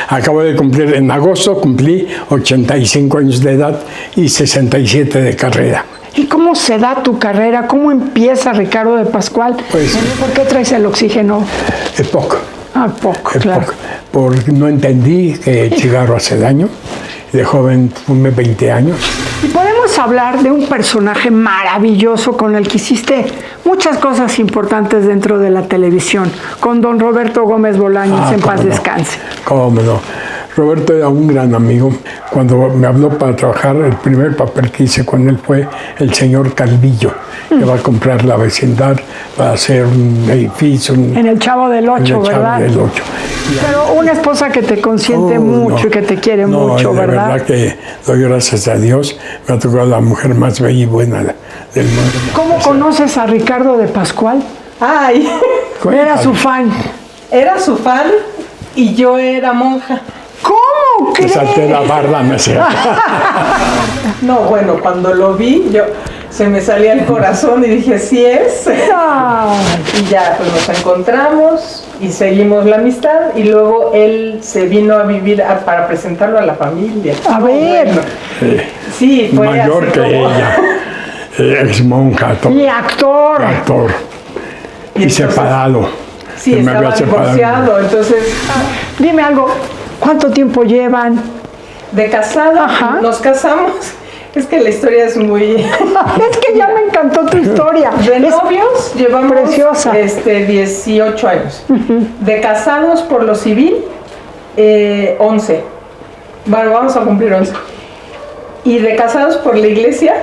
acabo de cumplir, en agosto cumplí 85 años de edad y 67 de carrera. ¿Y cómo se da tu carrera? ¿Cómo empieza Ricardo de Pascual? Pues, ¿Por qué traes el oxígeno? Es poco. Poco, claro. Poco. Porque no entendí que el cigarro hace daño. De joven fumé 20 años. Y podemos hablar de un personaje maravilloso con el que hiciste muchas cosas importantes dentro de la televisión, con don Roberto Gómez Bolaños, en paz descanse. ¿Cómo no? Roberto era un gran amigo. Cuando me habló para trabajar, el primer papel que hice con él fue El señor Calvillo, que va a comprar la vecindad, va a hacer un edificio. En El Chavo del Ocho, ¿verdad? En El Chavo del Ocho. Pero una esposa que te consiente mucho y que te quiere mucho, ¿verdad? La verdad que doy gracias a Dios. Me ha tocado la mujer más bella y buena del mundo. ¿Cómo conoces a Ricardo de Pascual? Ay, Era su fan. Era su fan y yo era monja. ¿Cómo Me crees? salté la barda, me hacía. No, bueno, cuando lo vi, se me salía el corazón y dije, sí es. Ay. Y ya, pues nos encontramos y seguimos la amistad y luego él se vino a vivir para presentarlo a la familia. A ver. Bueno, sí, fue Mayor así que como... ella. Ex monja. Y actor. Actor. Y entonces, separado. Sí, Que me estaba había separado. divorciado, entonces... Dime algo, ¿cuánto tiempo llevan? De casado, Ajá. nos casamos. Es que la historia es muy... Es que ya me encantó tu historia. De Es novios llevamos preciosa. 18 años. De casados por lo civil, 11. Bueno, vamos a cumplir 11. Y de casados por la iglesia,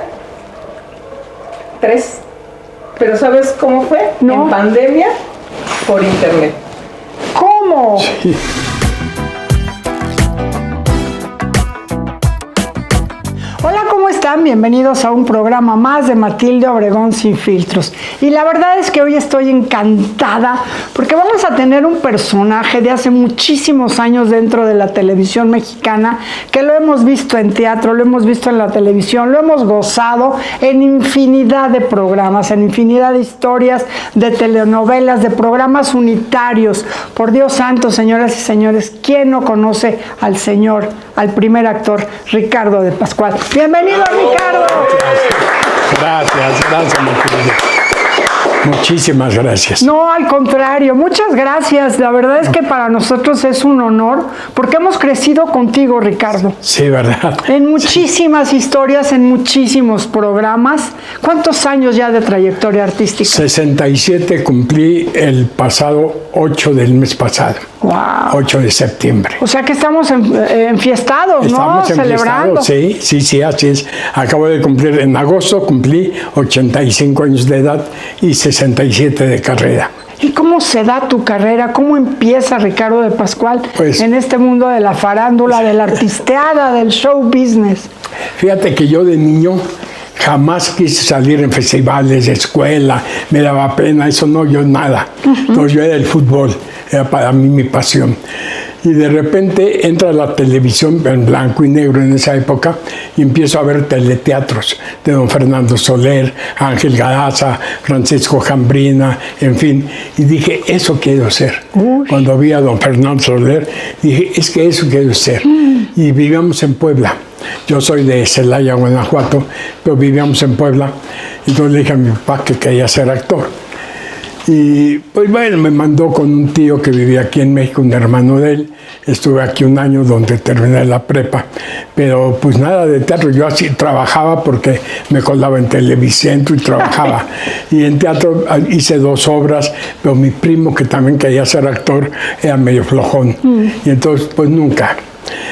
3. Pero ¿sabes cómo fue? No. En pandemia, por internet. ¿Cómo? Sí. Hola, ¿cómo están? Bienvenidos a un programa más de Matilde Obregón Sin Filtros. Y la verdad es que hoy estoy encantada porque vamos a tener un personaje de hace muchísimos años dentro de la televisión mexicana, que lo hemos visto en teatro, lo hemos visto en la televisión, lo hemos gozado en infinidad de programas, en infinidad de historias, de telenovelas, de programas unitarios. Por Dios santo, señoras y señores, ¿quién no conoce al señor, al primer actor, Ricardo de Pascual? Bienvenido, Ricardo. Gracias, Matilde. Muchísimas gracias. No, al contrario, muchas gracias. La verdad es que para nosotros es un honor porque hemos crecido contigo, Ricardo. Sí, ¿verdad? En muchísimas historias, en muchísimos programas. ¿Cuántos años ya de trayectoria artística? 67 cumplí el pasado 8 del mes pasado. Wow. 8 de septiembre. O sea que estamos enfiestados, Estamos ¿no? Celebrando. Sí, así es. Acabo de cumplir, en agosto cumplí 85 años de edad y 67 de carrera. ¿Y cómo se da tu carrera? ¿Cómo empieza Ricardo de Pascual Pues, en este mundo de la farándula, de la artisteada, del show business? Fíjate que yo de niño jamás quise salir en festivales de escuela, me daba pena, eso no, yo nada. Entonces yo era el fútbol, era para mí mi pasión. Y de repente entra la televisión en blanco y negro en esa época y empiezo a ver teleteatros de don Fernando Soler, Ángel Garaza, Francisco Jambrina, en fin. Y dije, eso quiero ser. Cuando vi a don Fernando Soler, dije, es que eso quiero ser. Y vivíamos en Puebla. Yo soy de Celaya, Guanajuato, pero vivíamos en Puebla. Entonces le dije a mi papá que quería ser actor. Y pues bueno, me mandó con un tío que vivía aquí en México, un hermano de él. Estuve aquí un año donde terminé la prepa. Pero pues nada de teatro, yo así trabajaba porque me colaba en Televicentro y trabajaba. Y en teatro hice 2 obras, pero mi primo, que también quería ser actor, era medio flojón. Y entonces pues nunca.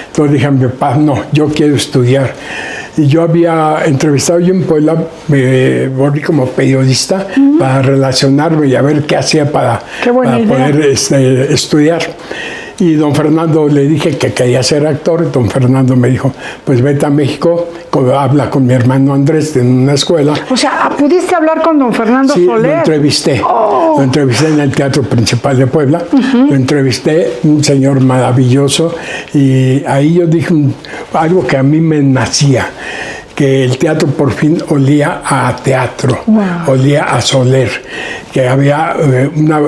Entonces dije a mi papá, no, yo quiero estudiar. Y yo había entrevistado yo en Puebla, me volví como periodista para relacionarme y a ver qué hacía para poder estudiar. Y don Fernando le dije que quería ser actor. Don Fernando me dijo, pues vete a México, habla con mi hermano Andrés en una escuela. O sea, ¿pudiste hablar con don Fernando Soler? Sí, lo entrevisté. Lo entrevisté en el Teatro Principal de Puebla. Lo entrevisté, un señor maravilloso. Y ahí yo dije algo que a mí me nacía, que el teatro por fin olía a teatro, olía a Soler, que había una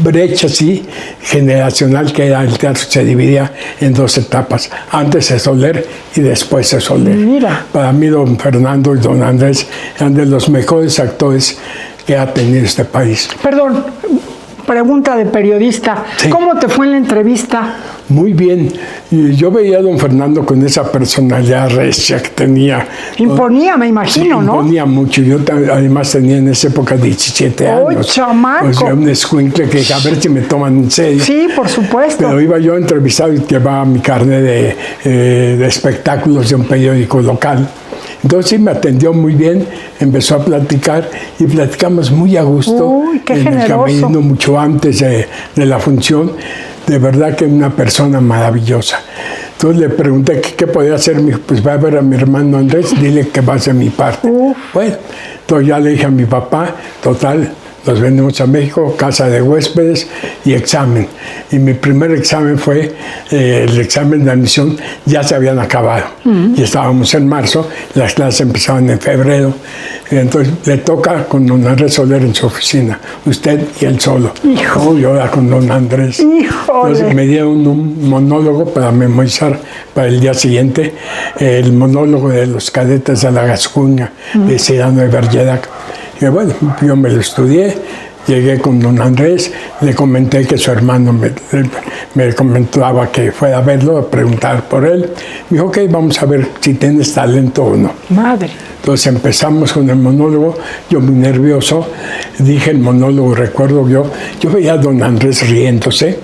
brecha así generacional que era el teatro, se dividía en 2 etapas, antes de Soler y después de Soler. Mira. Para mí don Fernando y don Andrés eran de los mejores actores que ha tenido este país. Perdón, pregunta de periodista. Sí. ¿Cómo te fue en la entrevista? Muy bien. Y yo veía a don Fernando con esa personalidad recia que tenía. Imponía, me imagino, Sí, ¿no? imponía mucho. Yo además tenía en esa época 17 ¡Uy, años. chamaco! O sea, un escuincle que a ver si me toman en serio. Sí, por supuesto. Pero iba yo a entrevistar y llevaba mi carnet de espectáculos de un periódico local. Entonces sí, me atendió muy bien, empezó a platicar y platicamos muy a gusto. Uy, qué en el generoso. camerino, mucho antes de la función. De verdad que una persona maravillosa. Entonces le pregunté qué podía hacer. Me dijo, pues va a ver a mi hermano Andrés, dile que va a hacer mi parte. Bueno, entonces ya le dije a mi papá, total, nos venimos a México, casa de huéspedes y examen. Y mi primer examen fue el examen de admisión, ya se habían acabado. Y estábamos en marzo, las clases empezaban en febrero. Y entonces le toca con don Andrés Soler en su oficina, usted y él solo. Hijo. Yo era con don Andrés. Híjole. Entonces me dieron un monólogo para memorizar para el día siguiente, el monólogo de los cadetes de la Gascuña, de Cyrano de Bergerac. Y bueno, yo me lo estudié, llegué con don Andrés, le comenté que su hermano me comentaba que fuera a verlo, a preguntar por él. Me dijo, ok, vamos a ver si tienes talento o no. Madre. Entonces empezamos con el monólogo, yo muy nervioso, dije el monólogo, recuerdo yo veía a don Andrés riéndose,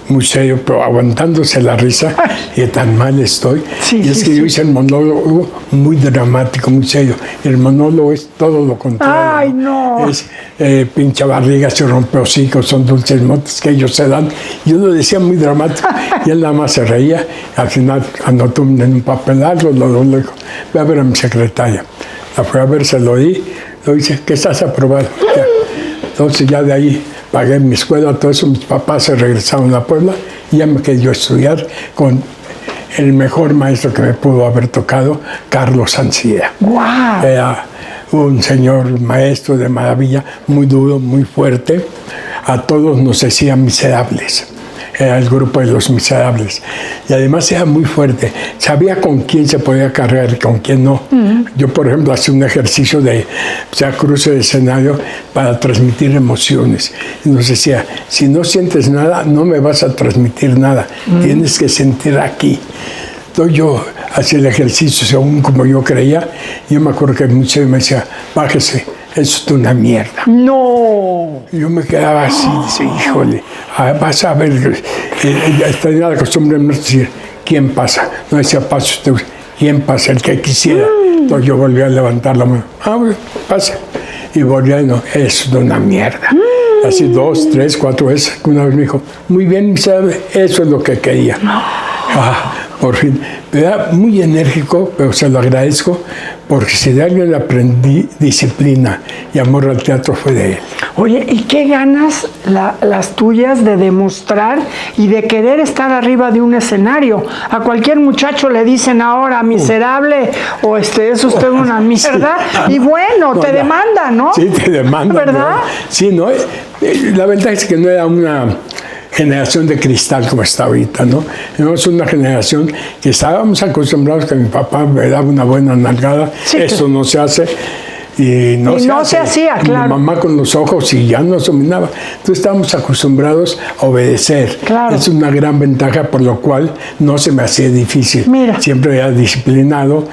muy serio, pero aguantándose la risa, y tan mal estoy. Sí, y es sí, que yo sí. hice el monólogo muy dramático, muy serio. El monólogo es todo lo contrario. ¡Ay, no! Es pincha barriga, se rompe hocico, son dulces motes que ellos se dan. Yo lo decía muy dramático, y él nada más se reía. Al final anotó en un papel algo, lo dijo, voy a ver a mi secretaria. La fui a ver, se lo di, lo dice, que estás aprobado. Ya. Entonces ya de ahí pagué mi escuela, todo eso, mis papás se regresaron a Puebla y ya me quedé yo a estudiar con el mejor maestro que me pudo haber tocado, Carlos Ancira. ¡Guau! Era un señor maestro de maravilla, muy duro, muy fuerte. A todos nos decía miserables. Era el grupo de los miserables. Y además era muy fuerte. Sabía con quién se podía cargar y con quién no. Yo, por ejemplo, hacía un ejercicio de cruce de escenario para transmitir emociones. Y nos decía, si no sientes nada, no me vas a transmitir nada. Tienes que sentir aquí. Entonces yo hacía el ejercicio según como yo creía. Y yo me acuerdo que muchos me decía, bájese, eso es una mierda. ¡No! Yo me quedaba así, dice, híjole, vas a ver, tenía la costumbre de no decir, ¿quién pasa? No decía, pasa usted, ¿quién pasa? El que quisiera. Entonces yo volví a levantar la mano, bueno, pasa. Y volví a no, es una mierda. Así 2, 3, 4 veces. Una vez me dijo, muy bien, miserable, eso es lo que quería. Por fin. Era muy enérgico, pero se lo agradezco, porque si de alguien aprendí disciplina y amor al teatro fue de él. Oye, ¿y qué ganas las tuyas de demostrar y de querer estar arriba de un escenario? A cualquier muchacho le dicen ahora miserable o es usted una mierda, Sí. y bueno, No, te ya. demanda, ¿no? Sí, te demandan. ¿Verdad? ¿No? Sí, ¿no? La verdad es que no era una generación de cristal como está ahorita, ¿no? Es una generación que estábamos acostumbrados que mi papá me daba una buena nalgada, Sí, eso no se hace. Y no, Y no se hacía, claro. Mi mamá con los ojos y ya nos dominaba. Entonces estábamos acostumbrados a obedecer. Claro. Es una gran ventaja, por lo cual no se me hacía difícil. Mira. Siempre era disciplinado.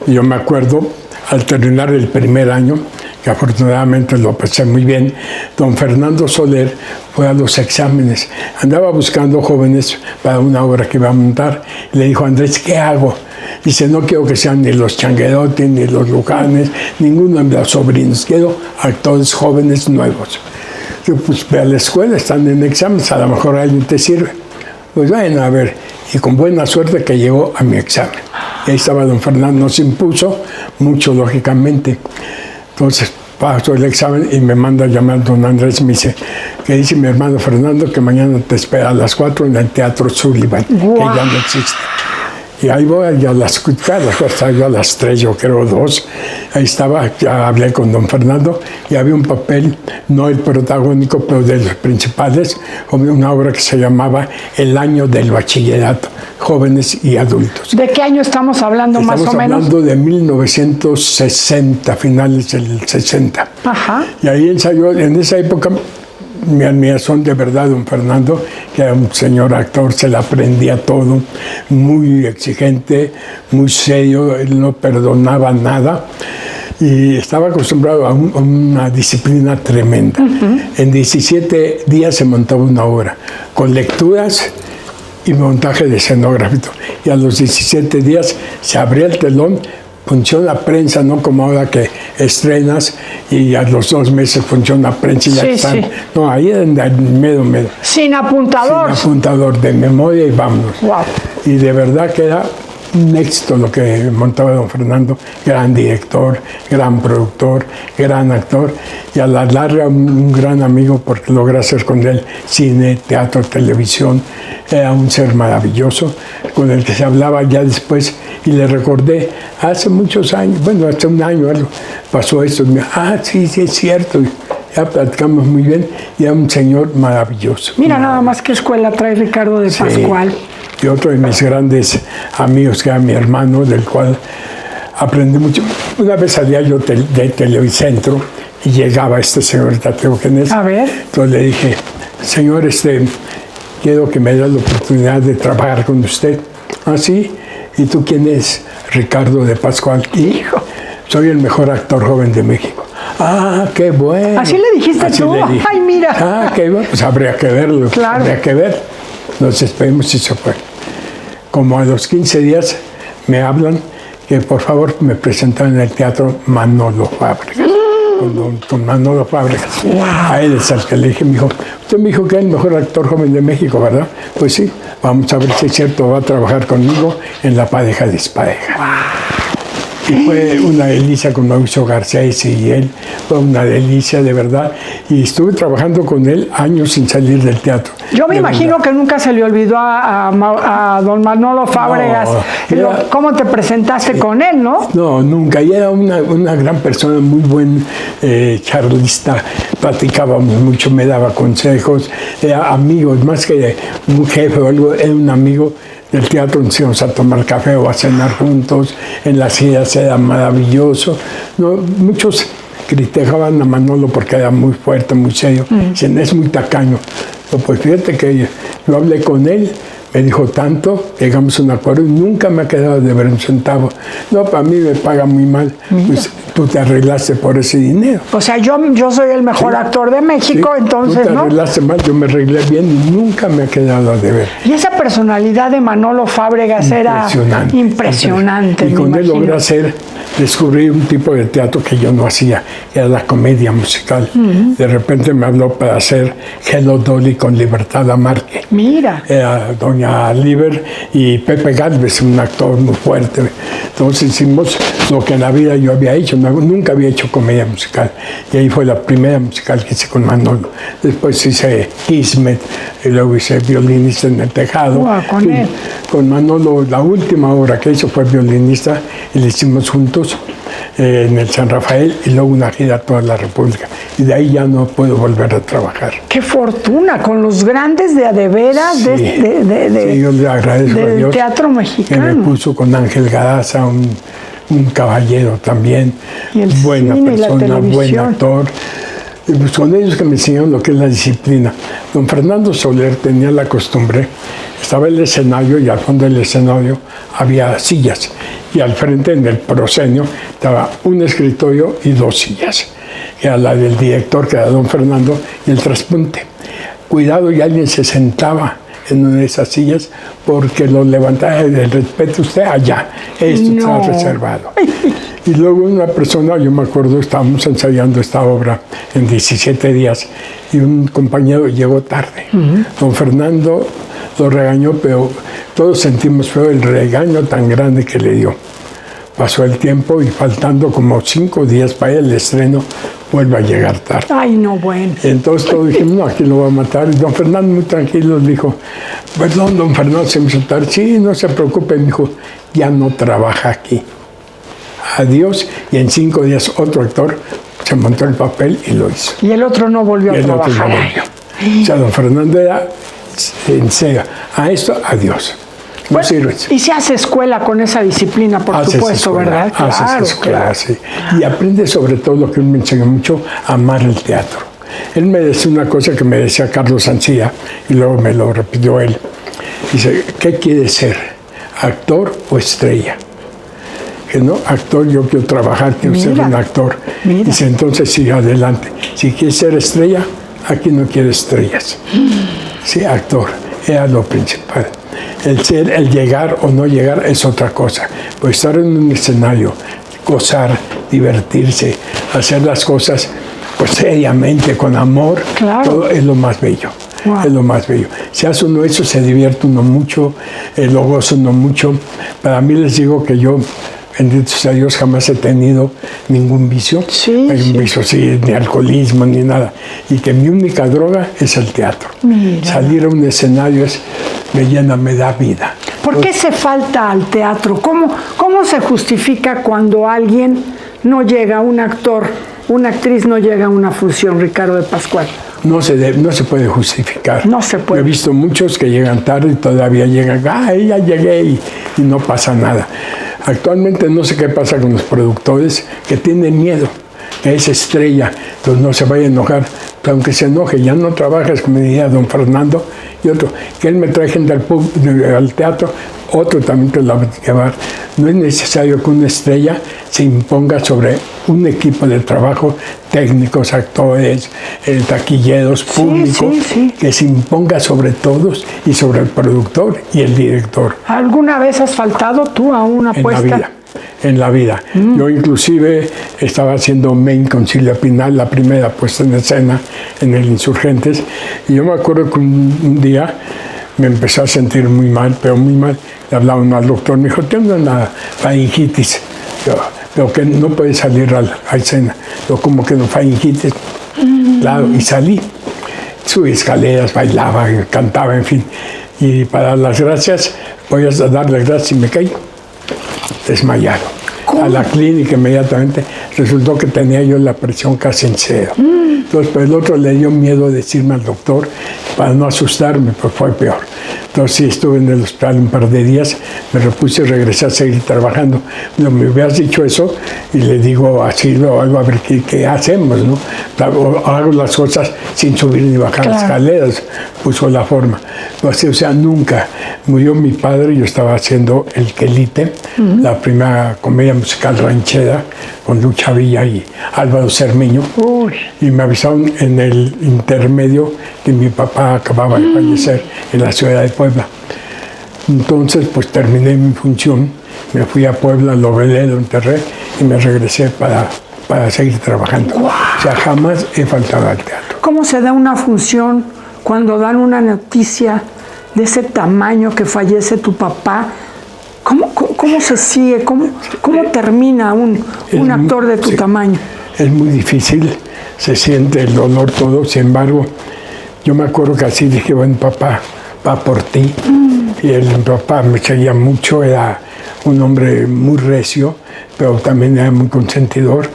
Yo me acuerdo, al terminar el primer año, que afortunadamente lo pasé muy bien, don Fernando Soler fue a los exámenes. Andaba buscando jóvenes para una obra que iba a montar. Le dijo, Andrés, ¿qué hago? Dice, no quiero que sean ni los Changuerotti, ni los Lujanes, ninguno de los sobrinos. Quiero actores jóvenes nuevos. Yo, pues ve a la escuela, están en exámenes, a lo mejor alguien te sirve. Pues bueno, a ver, y con buena suerte que llegó a mi examen. Y ahí estaba don Fernando, nos impuso mucho, lógicamente. Entonces paso el examen y me manda a llamar don Andrés, me dice, que dice mi hermano Fernando que mañana te espera a las 4 en el Teatro Sullivan, ¡Guau! que ya no existe. Y ahí voy a las cucharas, hasta yo a las 3, yo creo 2. Ahí estaba, ya hablé con don Fernando y había un papel, no el protagónico, pero de los principales, una obra que se llamaba El año del bachillerato, jóvenes y adultos. ¿De qué año estamos hablando más o menos? Estamos hablando de 1960, finales del 60. Ajá. Y ahí ensayó, en esa época, mi admiración de verdad, don Fernando, que era un señor actor, se le aprendía todo, muy exigente, muy serio, él no perdonaba nada y estaba acostumbrado a una disciplina tremenda. En 17 días se montaba una obra, con lecturas y montaje de escenográfico. Y a los 17 días se abría el telón, función la prensa, no como ahora que estrenas y a los 2 meses funciona prensa y ya están. Sí. No, ahí en medio. Sin apuntador. Sin apuntador, de memoria y vámonos. Wow. Y de verdad que era un éxito lo que montaba don Fernando, gran director, gran productor, gran actor, y a la larga un gran amigo porque logré hacer con él cine, teatro, televisión. Era un ser maravilloso, con el que se hablaba ya después, y le recordé, hace muchos años, bueno, hace un año algo, pasó esto, y me dijo, sí, es cierto, y ya platicamos muy bien, y era un señor maravilloso. Mira nada más qué escuela trae Ricardo de Pascual. Y otro de mis grandes amigos, que era mi hermano, del cual aprendí mucho. Una vez salía yo de Televicentro y llegaba este señor Tateo Genés. A ver. Entonces le dije, señor, quiero que me dé la oportunidad de trabajar con usted. ¿Ah, sí? ¿Y tú quién es? Ricardo de Pascual. Hijo, soy el mejor actor joven de México. Ah, qué bueno. ¿Así le dijiste así tú? Le dije. Ay, mira. Ah, qué bueno. Pues habría que verlo. Claro. Habría que ver. Nos despedimos y se fue. Como a los 15 días me hablan que por favor me presentaran en el teatro Manolo Fábregas. Con Manolo Fábregas. Wow. A él es al que le dije, me dijo, usted me dijo que es el mejor actor joven de México, ¿verdad? Pues sí, vamos a ver si es cierto, va a trabajar conmigo en La Pareja Despareja. Wow. Y fue una delicia con Mauricio Garcés y él, fue una delicia de verdad. Y estuve trabajando con él años sin salir del teatro. Yo me imagino que nunca se le olvidó a don Manolo Fábregas cómo te presentaste con él, ¿no? No, nunca. Y era una gran persona, muy buen charlista. Platicábamos mucho, me daba consejos, era amigo, más que un jefe o algo, era un amigo del teatro. Nos íbamos a tomar café o a cenar juntos, en las ideas era maravilloso. No, muchos criticaban a Manolo porque era muy fuerte, muy serio. Dicen, es muy tacaño. No, pues fíjate que yo hablé con él, me dijo tanto, llegamos a un acuerdo y nunca me ha quedado de ver un centavo. No, para mí me paga muy mal. Pues tú te arreglaste por ese dinero. O sea, yo soy el mejor actor de México, entonces, tú te arreglaste mal, yo me arreglé bien y nunca me ha quedado de ver. Y esa personalidad de Manolo Fábregas era impresionante. Y con él logré descubrir un tipo de teatro que yo no hacía, que era la comedia musical. De repente me habló para hacer Hello Dolly con Libertad Lamarque. Mira. Era doña Liber y Pepe Gálvez, un actor muy fuerte. Entonces hicimos lo que en la vida yo había hecho, nunca había hecho comedia musical. Y ahí fue la primera musical que hice con Manolo. Después hice Kismet, y luego hice Violinista en el Tejado. Con él. Con Manolo, la última obra que hizo fue Violinista, y la hicimos juntos en el San Rafael, y luego una gira a toda la República. Y de ahí ya no puedo volver a trabajar. ¡Qué fortuna! Con los grandes de veras sí, yo le agradezco a Dios teatro mexicano. Que me puso con Ángel Gadaza, un caballero también, buena persona, buen actor. Y pues con ellos que me enseñaron lo que es la disciplina. Don Fernando Soler tenía la costumbre, estaba el escenario y al fondo del escenario había sillas. Y al frente, en el proscenio, estaba un escritorio y 2 sillas. Era la del director, que era don Fernando, y el traspunte. Cuidado, y alguien se sentaba en una de esas sillas porque lo levantaba del respeto usted allá. Esto está reservado. Y luego una persona, yo me acuerdo, estábamos ensayando esta obra en 17 días y un compañero llegó tarde. Don Fernando lo regañó, pero todos sentimos feo el regaño tan grande que le dio. Pasó el tiempo y faltando como 5 días para el estreno, vuelve a llegar tarde. Ay, no, bueno. Entonces todos dijimos, no, aquí lo va a matar. Y don Fernando muy tranquilo dijo, perdón, don Fernando, se me hizo tarde. Sí, no se preocupe, me dijo, ya no trabaja aquí. Adiós. Y en 5 días otro actor se montó el papel y lo hizo. Y el otro no volvió a Y el otro trabajar. no volvió. O sea, don Fernando era en serio. A esto, adiós. No Bueno, sirves. y se hace escuela con esa disciplina, por Haces supuesto, escuela, ¿verdad? Haces escuela, sí. Y aprendes sobre todo lo que él me enseñó mucho, amar el teatro. Él me decía una cosa que me decía Carlos Ancía, y luego me lo repitió él. Dice, ¿qué quieres ser? ¿Actor o estrella? Que no, actor, yo quiero trabajar, quiero ser un actor. Mira. Dice, entonces sigue adelante. Si quieres ser estrella, aquí no quieres estrellas. Sí, actor, era lo principal. El llegar o no llegar es otra cosa. Pues estar en un escenario, gozar, divertirse, hacer las cosas pues seriamente, con amor, Claro. todo es lo más bello. Wow. Es lo más bello. Si hace uno eso, se divierte uno mucho, lo goza uno mucho. Para mí les digo que yo, bendito sea Dios, jamás he tenido ningún vicio. Sí, Hay un sí. vicio, sí, ni alcoholismo, ni nada. Y que mi única droga es el teatro. Mira. Salir a un escenario me llena, me da vida. ¿Por qué se falta al teatro? ¿Cómo se justifica cuando alguien no llega, un actor, una actriz no llega a una función, Ricardo de Pascual? No se puede justificar. No se puede. Yo he visto muchos que llegan tarde y todavía llegan, ya llegué y no pasa nada. Actualmente no sé qué pasa con los productores que tienen miedo, que es estrella, entonces no se vaya a enojar. Pero aunque se enoje, ya no trabajas, como diría don Fernando, y otro, que él me trae gente al teatro, otro también te la va a llevar. No es necesario que una estrella se imponga sobre un equipo de trabajo, técnicos, actores, taquilleros, público, sí. que se imponga sobre todos y sobre el productor y el director. ¿Alguna vez has faltado tú a una apuesta? En la vida. Yo inclusive estaba haciendo Main con Silvia Pinal, la primera puesta en escena en el Insurgentes, y yo me acuerdo que un día me empecé a sentir muy mal, pero muy mal. Le hablaba uno al doctor, me dijo, tengo una faringitis, pero que no puede salir a escena. Yo como que no faringitis, claro, y salí. Subí escaleras, bailaba, cantaba, en fin. Y para dar las gracias, voy a dar las gracias y me caí desmayado. A la clínica inmediatamente. Resultó que tenía yo la presión casi en cero. Entonces, pues el otro le dio miedo decirme al doctor para no asustarme, pues fue peor. Entonces, sí, estuve en el hospital un par de días, me repuse y regresé a seguir trabajando. No, me hubieras dicho eso y le digo a Silvia o algo, a ver qué hacemos, ¿no? Hago las cosas sin subir ni bajar las escaleras, puso la forma. Pues, o sea, nunca. Murió mi padre, yo estaba haciendo El Quelite, la primera comedia musical ranchera con Lucha Villa y Álvaro Cermeño. Y me avisaron en el intermedio que mi papá acababa de fallecer en la ciudad de Puebla. Entonces, pues terminé mi función, me fui a Puebla, lo velé, lo enterré y me regresé para seguir trabajando. O sea, jamás he faltado al teatro. ¿Cómo se da una función cuando dan una noticia de ese tamaño que fallece tu papá? ¿Cómo se sigue? ¿Cómo termina un actor de tu tamaño? Es muy difícil, se siente el dolor todo, sin embargo, yo me acuerdo que así dije, bueno, papá, va por ti. Y el papá me quería mucho, era un hombre muy recio, pero también era muy consentidor.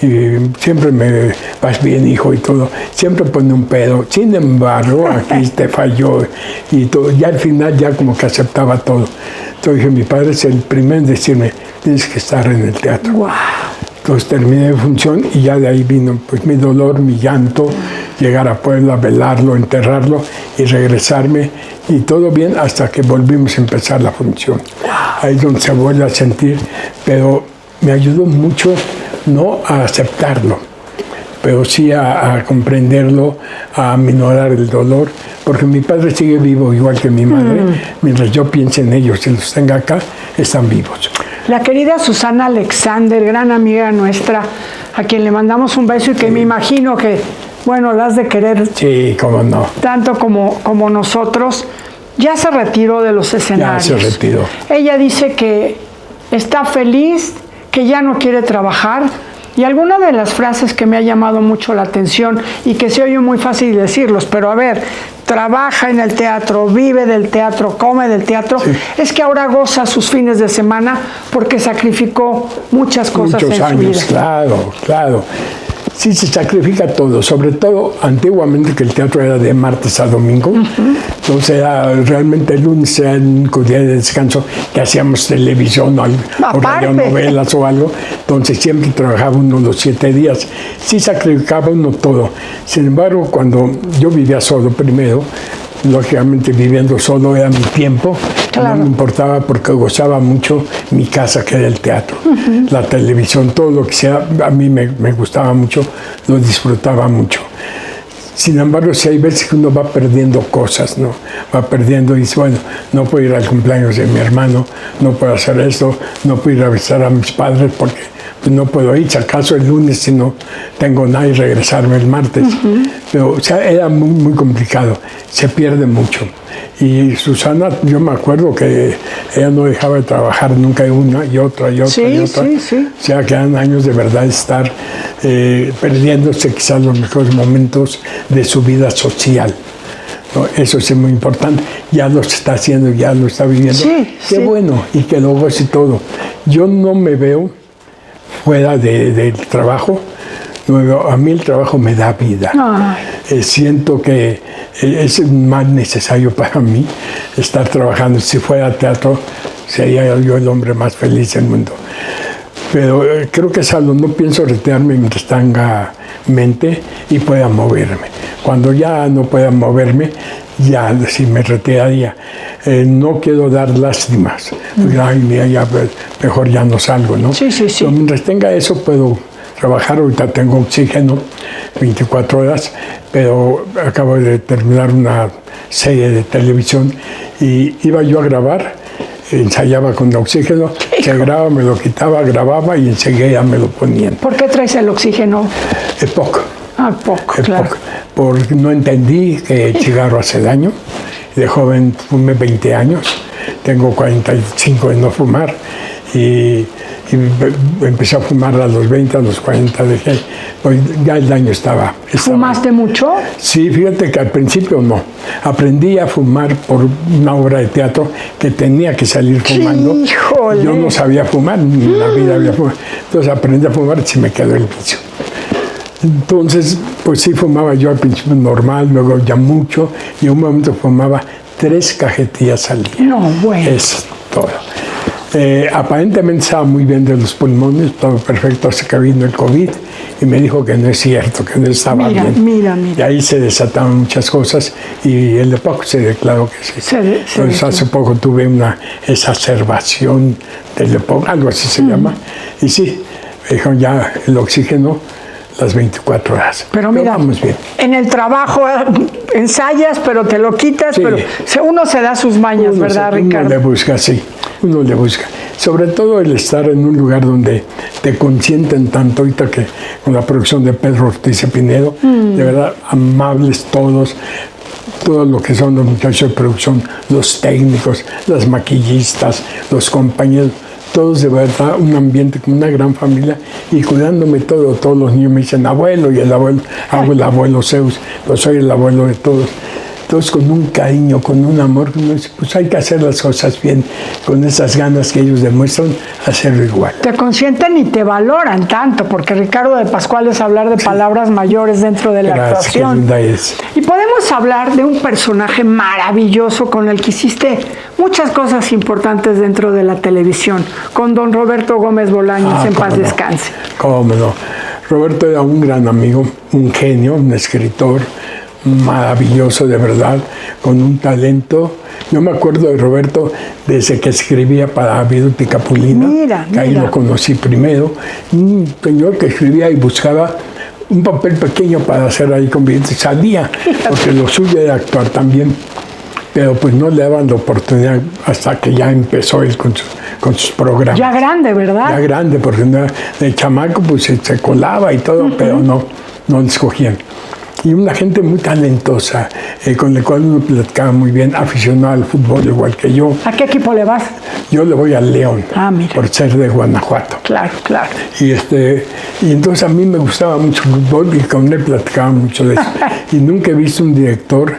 Y siempre me vas bien, hijo, y todo. Siempre pone un pedo. Sin embargo, aquí te falló y todo. Ya al final, ya como que aceptaba todo. Entonces dije, mi padre es el primero en decirme, tienes que estar en el teatro. Wow. Entonces terminé mi función y ya de ahí vino pues mi dolor, mi llanto, llegar a Puebla, velarlo, enterrarlo y regresarme. Y todo bien hasta que volvimos a empezar la función. Ahí es donde se vuelve a sentir, pero me ayudó mucho no a aceptarlo, pero sí a comprenderlo, a aminorar el dolor, porque mi padre sigue vivo igual que mi madre. Mientras yo piense en ellos y los tenga acá, están vivos. La querida Susana Alexander, gran amiga nuestra, a quien le mandamos un beso y que me imagino que, bueno, la has de querer Sí, cómo no. tanto como nosotros, ya se retiró de los escenarios. Ya se retiró. Ella dice que está feliz, que ya no quiere trabajar Y alguna de las frases que me ha llamado mucho la atención y que se oye muy fácil decirlos, pero a ver, trabaja en el teatro, vive del teatro, come del teatro, sí. Es que ahora goza sus fines de semana porque sacrificó muchas cosas en su vida. Claro, claro. Sí, se sacrifica todo, sobre todo antiguamente que el teatro era de martes a domingo, entonces era realmente el lunes era el único día de descanso que hacíamos televisión o radionovelas o algo, entonces siempre trabajaba uno los 7 días, sí sacrificaba uno todo. Sin embargo, cuando yo vivía solo primero, lógicamente viviendo solo era mi tiempo, claro. No me importaba porque gozaba mucho mi casa, que era el teatro, la televisión, todo lo que sea, a mí me gustaba mucho, lo disfrutaba mucho. Sin embargo, si hay veces que uno va perdiendo cosas, ¿no? Va perdiendo y dice, bueno, no puedo ir al cumpleaños de mi hermano, no puedo hacer esto, no puedo ir a visitar a mis padres porque pues, no puedo ir, si acaso el lunes si no tengo nada y regresarme el martes. Pero o sea, era muy, muy complicado, se pierde mucho. Y Susana, yo me acuerdo que ella no dejaba de trabajar nunca una y otra y otra sí, y otra. Sí, sí. O sea, que eran años de verdad estar perdiéndose quizás los mejores momentos de su vida social. ¿No? Eso es muy importante. Ya lo está haciendo, ya lo está viviendo. Sí, Qué bueno, y que lo goce todo. Yo no me veo fuera del trabajo. A mí el trabajo me da vida. Siento que es más necesario para mí estar trabajando. Si fuera teatro, sería yo el hombre más feliz del mundo. Pero creo que es algo, no pienso retirarme mientras tenga mente y pueda moverme. Cuando ya no pueda moverme, ya sí me retiraría. No quiero dar lástimas. Ay, mira, ya, mejor ya no salgo, ¿no? Sí. Pero mientras tenga eso, puedo trabajar. Ahorita tengo oxígeno 24 horas, pero acabo de terminar una serie de televisión y iba yo a grabar, ensayaba con oxígeno, se grababa, me lo quitaba, grababa y enseguida me lo ponían. ¿Por qué traes el oxígeno? Poco. Poco, claro. Porque no entendí que el cigarro hace daño. De joven fumé 20 años, tengo 45 de no fumar y empecé a fumar a los 20, a los 40 dejé, pues ya el daño estaba. ¿Fumaste mucho? Sí, fíjate que al principio no. Aprendí a fumar por una obra de teatro que tenía que salir fumando. ¡Híjole! Yo no sabía fumar, ni en la vida había fumado. Entonces aprendí a fumar y se me quedó el vicio. Entonces, pues sí fumaba yo al principio normal, luego ya mucho, y en un momento fumaba 3 cajetillas al día. No, bueno. Es todo. Aparentemente estaba muy bien de los pulmones, todo perfecto, hasta que vino el COVID y me dijo que no es cierto, que no estaba bien. Mira. Y ahí se desataron muchas cosas y el EPOC se declaró que sí. Entonces hace poco tuve una exacerbación del EPOC, algo así se llama, y sí, me dijeron ya el oxígeno las 24 horas. Pero mira, vamos bien. En el trabajo ensayas, pero te lo quitas, sí. Pero uno se da sus mañas, ¿verdad, Ricardo? Uno le busca, sí, uno le busca. Sobre todo el estar en un lugar donde te consienten tanto, ahorita que con la producción de Pedro Ortiz y Pinedo, de verdad, amables todos, todo lo que son los muchachos de producción, los técnicos, las maquillistas, los compañeros, todos de verdad, un ambiente como una gran familia y cuidándome todo. Todos los niños me dicen abuelo y el abuelo, hago el abuelo Zeus, pues soy el abuelo de todos. Todos con un cariño, con un amor, pues hay que hacer las cosas bien, con esas ganas que ellos demuestran, hacerlo igual. Te consienten y te valoran tanto, porque Ricardo de Pascual es hablar de palabras mayores dentro de la actuación. Qué linda es. Y podemos hablar de un personaje maravilloso con el que hiciste muchas cosas importantes dentro de la televisión, con don Roberto Gómez Bolaños, en paz descanse. Cómo no. Roberto era un gran amigo, un genio, un escritor, maravilloso de verdad, con un talento. Yo me acuerdo de Roberto desde que escribía para Viruta y Capulina, que ahí lo conocí primero, un señor que escribía y buscaba un papel pequeño para hacer ahí con Viruta, sabía, porque lo suyo era actuar también, pero pues no le daban la oportunidad hasta que ya empezó él con sus programas. Ya grande, ¿verdad? Ya grande, porque de chamaco pues se colaba y todo, pero no le escogían. Y una gente muy talentosa, con la cual uno platicaba muy bien, aficionado al fútbol igual que yo. ¿A qué equipo le vas? Yo le voy al León, mira. por ser de Guanajuato. Claro, claro. Y entonces a mí me gustaba mucho el fútbol y con él platicaba mucho de eso. Y nunca he visto un director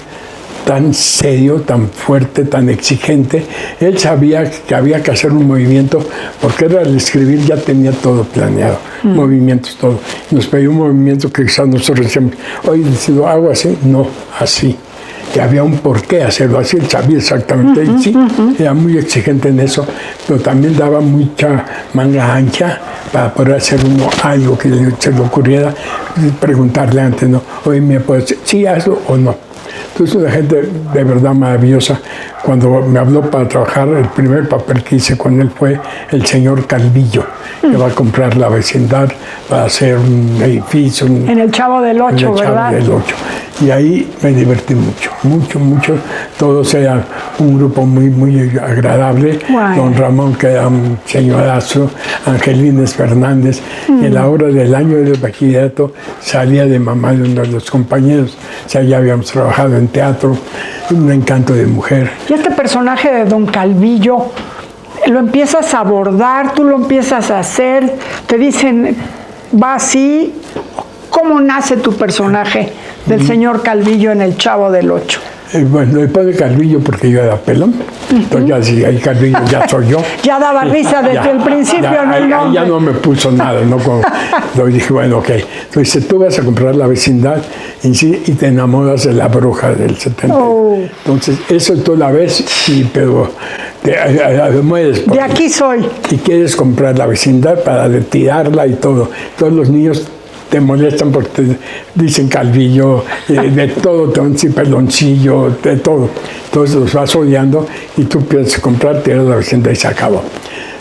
tan serio, tan fuerte, tan exigente. Él sabía que había que hacer un movimiento, porque era al escribir ya tenía todo planeado, movimientos, todo. Nos pedía un movimiento que quizás nosotros decíamos, oye, si lo hago así, no, así. Que había un porqué hacerlo así, él sabía exactamente, y sí, era muy exigente en eso, pero también daba mucha manga ancha para poder hacer uno algo que se le ocurriera, preguntarle antes, ¿no? Oye, ¿me puedes decir sí, hazlo o no? Entonces, una gente de verdad maravillosa. Cuando me habló para trabajar, el primer papel que hice con él fue el señor Calvillo, que va a comprar la vecindad, va a hacer un edificio. En el Chavo del Ocho, ¿verdad? En el Chavo del Ocho. Y ahí me divertí mucho, mucho, mucho. Todos eran un grupo muy, muy agradable. Wow. Don Ramón, que era un señorazo, Angelines Fernández. Y en la hora del año del bachillerato salía de mamá de uno de los compañeros. O sea, ya habíamos trabajado en teatro, un encanto de mujer. Y este personaje de Don Calvillo, lo empiezas a abordar, tú lo empiezas a hacer, te dicen, va así. ¿Cómo nace tu personaje del señor Calvillo en el Chavo del Ocho? Bueno, después de Calvillo, porque yo era pelón, entonces ya sí, ahí Calvillo ya soy yo. Ya daba risa desde el principio, ya, ¿no? ahí ya no me puso nada, ¿no? Lo dije, bueno, ok. Entonces tú vas a comprar la vecindad y te enamoras de la bruja del 70. Oh. Entonces, eso tú la ves, sí, pero te mueres. De aquí soy. Y quieres comprar la vecindad para retirarla y todo. Todos los niños te molestan porque te dicen Calvillo, de todo, peloncillo, de todo. Entonces los vas odiando y tú piensas comprar, tiras la vecindad y se acabó.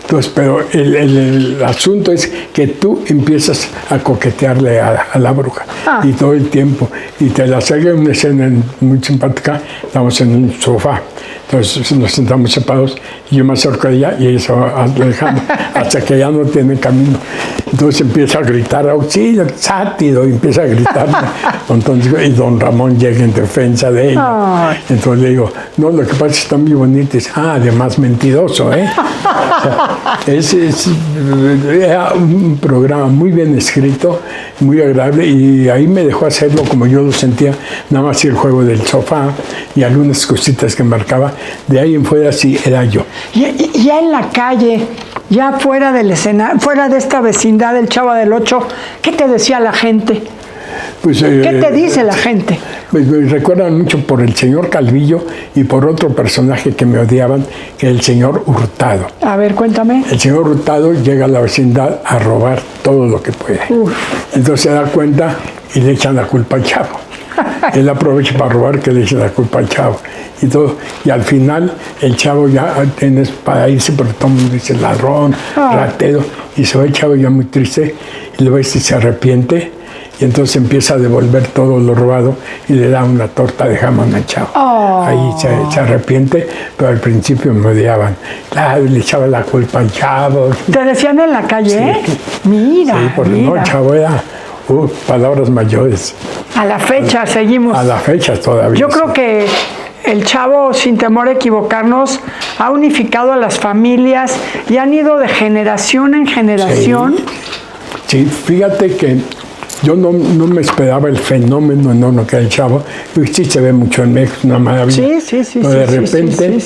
Entonces, pero el asunto es que tú empiezas a coquetearle a la bruja y todo el tiempo. Y te la hace una escena muy simpática, estamos en un sofá. Entonces nos sentamos separados y yo me acerco a ella y ella se va alejando hasta que ya no tiene camino. Entonces empieza a gritar, auxilio, sátido, y empieza a gritar. Entonces, y don Ramón llega en defensa de ella. Entonces le digo, no, lo que pasa es que está muy bonita. Y dice, además mentiroso, ¿eh? O sea, era un programa muy bien escrito, muy agradable, y ahí me dejó hacerlo como yo lo sentía, nada más el juego del sofá y algunas cositas que marcaba. De ahí en fuera sí era yo. Y ya en la calle, ya fuera del escenario, fuera de esta vecindad del Chavo del Ocho, ¿qué te decía la gente? Pues, ¿Qué te dice la gente? Pues me recuerdan mucho por el señor Calvillo y por otro personaje que me odiaban, que es el señor Hurtado. A ver, cuéntame. El señor Hurtado llega a la vecindad a robar todo lo que puede. Entonces se da cuenta y le echan la culpa al Chavo. Él aprovecha para robar, que le echen la culpa al Chavo. Y todo. Y al final el Chavo ya tienes para irse porque todo el mundo dice ladrón, ratero. Y se va el Chavo ya muy triste y lo ves y se arrepiente. Y entonces empieza a devolver todo lo robado y le da una torta de jamón al Chavo. Ahí se arrepiente, pero al principio me odiaban. Claro, le echaba la culpa al Chavo. ¿Te decían en la calle? Sí. Mira, sí, porque mira. no, el Chavo era palabras mayores. A la fecha seguimos. A la fecha todavía. Yo creo que el Chavo, sin temor a equivocarnos, ha unificado a las familias y han ido de generación en generación. Sí, fíjate que yo no me esperaba el fenómeno enorme que era el Chavo. Sí se ve mucho en México, una maravilla. Sí. Pero de repente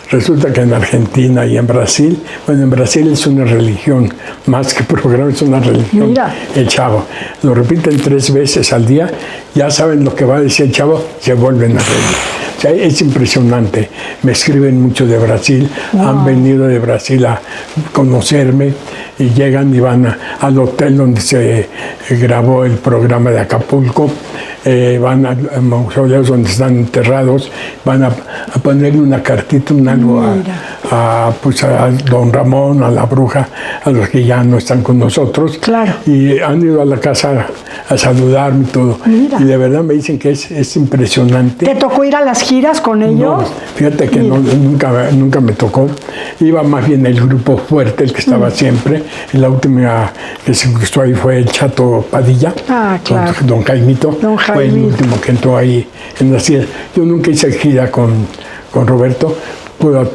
resulta que en Argentina y en Brasil, bueno, en Brasil es una religión, más que programa, es una religión. Mira. El Chavo. Lo repiten 3 veces al día, ya saben lo que va a decir el Chavo, se vuelven a reír. O sea, es impresionante. Me escriben mucho de Brasil, han venido de Brasil a conocerme y llegan y van al hotel donde se grabó el programa de Acapulco, van a mausoleos donde están enterrados, van a ponerle una cartita, un algo pues a don Ramón, a la bruja, a los que ya no están con nosotros. Claro. Y han ido a la casa a saludarme y todo. Mira. Y de verdad me dicen que es impresionante. ¿Te tocó ir a las giras con ellos? No, fíjate que nunca me tocó. Iba más bien el grupo fuerte, el que estaba siempre. La última que se gustó ahí fue el Chato Padilla. Claro. Don Jaimito. Don Fue el Jaimito. último que entró ahí en la gira. Yo nunca hice gira con Roberto pura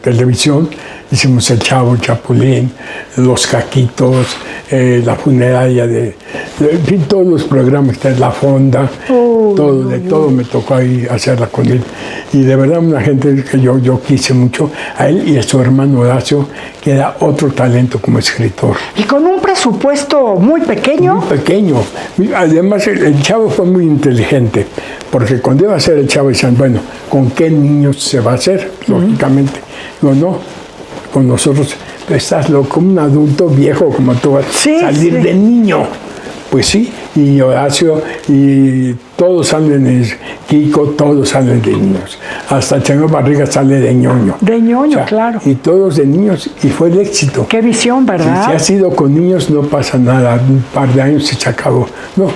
televisión. Hicimos El Chavo, Chapulín, Los Caquitos, La Funeraria de todos los programas, La Fonda, de todo me tocó ahí hacerla con él. Y de verdad una gente que yo quise mucho, a él y a su hermano Horacio, que era otro talento como escritor. Y con un presupuesto muy pequeño. Muy pequeño. Además, el Chavo fue muy inteligente, porque cuando iba a hacer El Chavo decían, bueno, ¿con qué niños se va a hacer? Lógicamente. Digo, no, con nosotros, estás loco, un adulto viejo como tú vas a salir de niño. Pues sí, y Horacio y todos salen, Kiko, todos salen de niños. Hasta el señor Barriga sale de ñoño. De ñoño, claro. Y todos de niños, y fue el éxito. Qué visión, ¿verdad? Si ha sido con niños no pasa nada, un par de años y se acabó. No,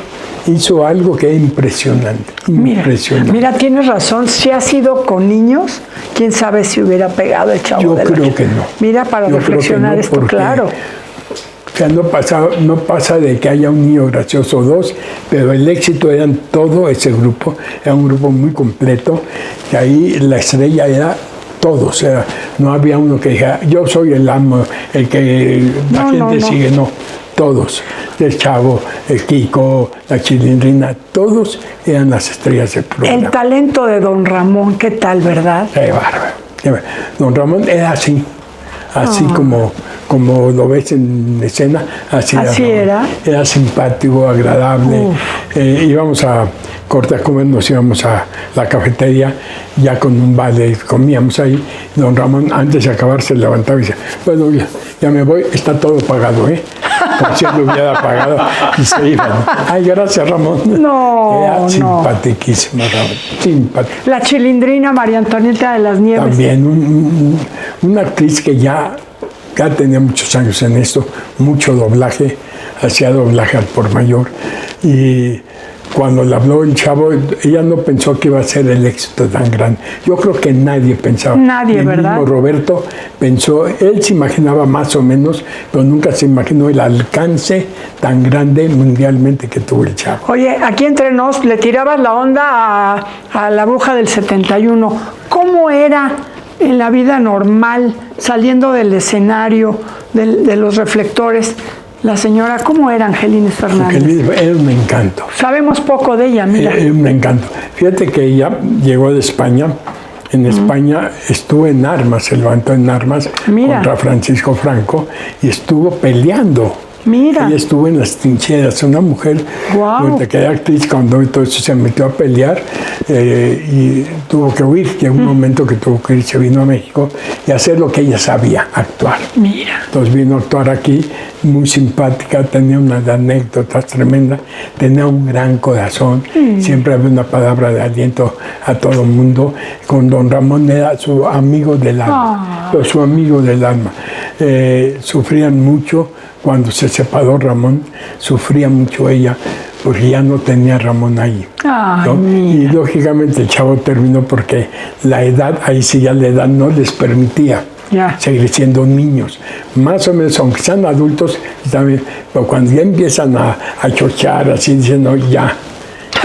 hizo algo que es impresionante, impresionante. Mira, tienes razón, si ha sido con niños, quién sabe si hubiera pegado El Chavo del Ocho. Yo creo que no. Mira, para reflexionar esto, claro. O sea, no pasa de que haya un niño gracioso o dos, pero el éxito era todo ese grupo, era un grupo muy completo, y ahí la estrella era todos, o sea, no había uno que dijera, yo soy el amo, el que la gente sigue, no, todos, El Chavo, el Kiko, la Chilindrina, todos eran las estrellas del programa. El talento de don Ramón, ¿qué tal, verdad? Qué bárbaro. Don Ramón era así como lo ves en escena, así era. Era simpático, agradable. Íbamos a cortar comer, nos íbamos a la cafetería, ya con un vale, comíamos ahí. Don Ramón, antes de acabar, se levantaba y decía, bueno, ya me voy, está todo pagado, ¿eh? Como si lo hubiera pagado y se iban. Ay, gracias, Ramón. Era simpatiquísimo, Ramón. Simpático. La Chilindrina, María Antonieta de las Nieves. También una actriz que ya tenía muchos años en esto, mucho doblaje, hacía doblaje al por mayor. Y cuando le habló El Chavo, ella no pensó que iba a ser el éxito tan grande. Yo creo que nadie pensaba. Nadie, ¿verdad? El mismo Roberto pensó, él se imaginaba más o menos, pero nunca se imaginó el alcance tan grande mundialmente que tuvo El Chavo. Oye, aquí entre nos, le tirabas la onda a la bruja del 71. ¿Cómo era en la vida normal, saliendo del escenario, de los reflectores? La señora, ¿cómo era Angelines Fernández? Angelines era un encanto. Sabemos poco de ella, mira. Era un encanto. Fíjate que ella llegó de España. En España estuvo en armas, se levantó en armas contra Francisco Franco y estuvo peleando. Mira. Ella estuvo en las trincheras, una mujer que era actriz cuando todo eso se metió a pelear y tuvo que huir. Llegó un momento que tuvo que ir, se vino a México y hacer lo que ella sabía, actuar. Mira. Entonces vino a actuar aquí, muy simpática, tenía unas anécdotas tremendas, tenía un gran corazón, siempre había una palabra de aliento a todo el mundo. Con don Ramón era su amigo del alma, su amigo del alma. Sufrían mucho. Cuando se separó Ramón, sufría mucho ella, porque ya no tenía a Ramón ahí. ¿no? Y lógicamente el Chavo terminó porque la edad, ahí sí ya la edad no les permitía seguir siendo niños. Más o menos, aunque sean adultos, también, pero cuando ya empiezan a chochar, así dicen, no, ya.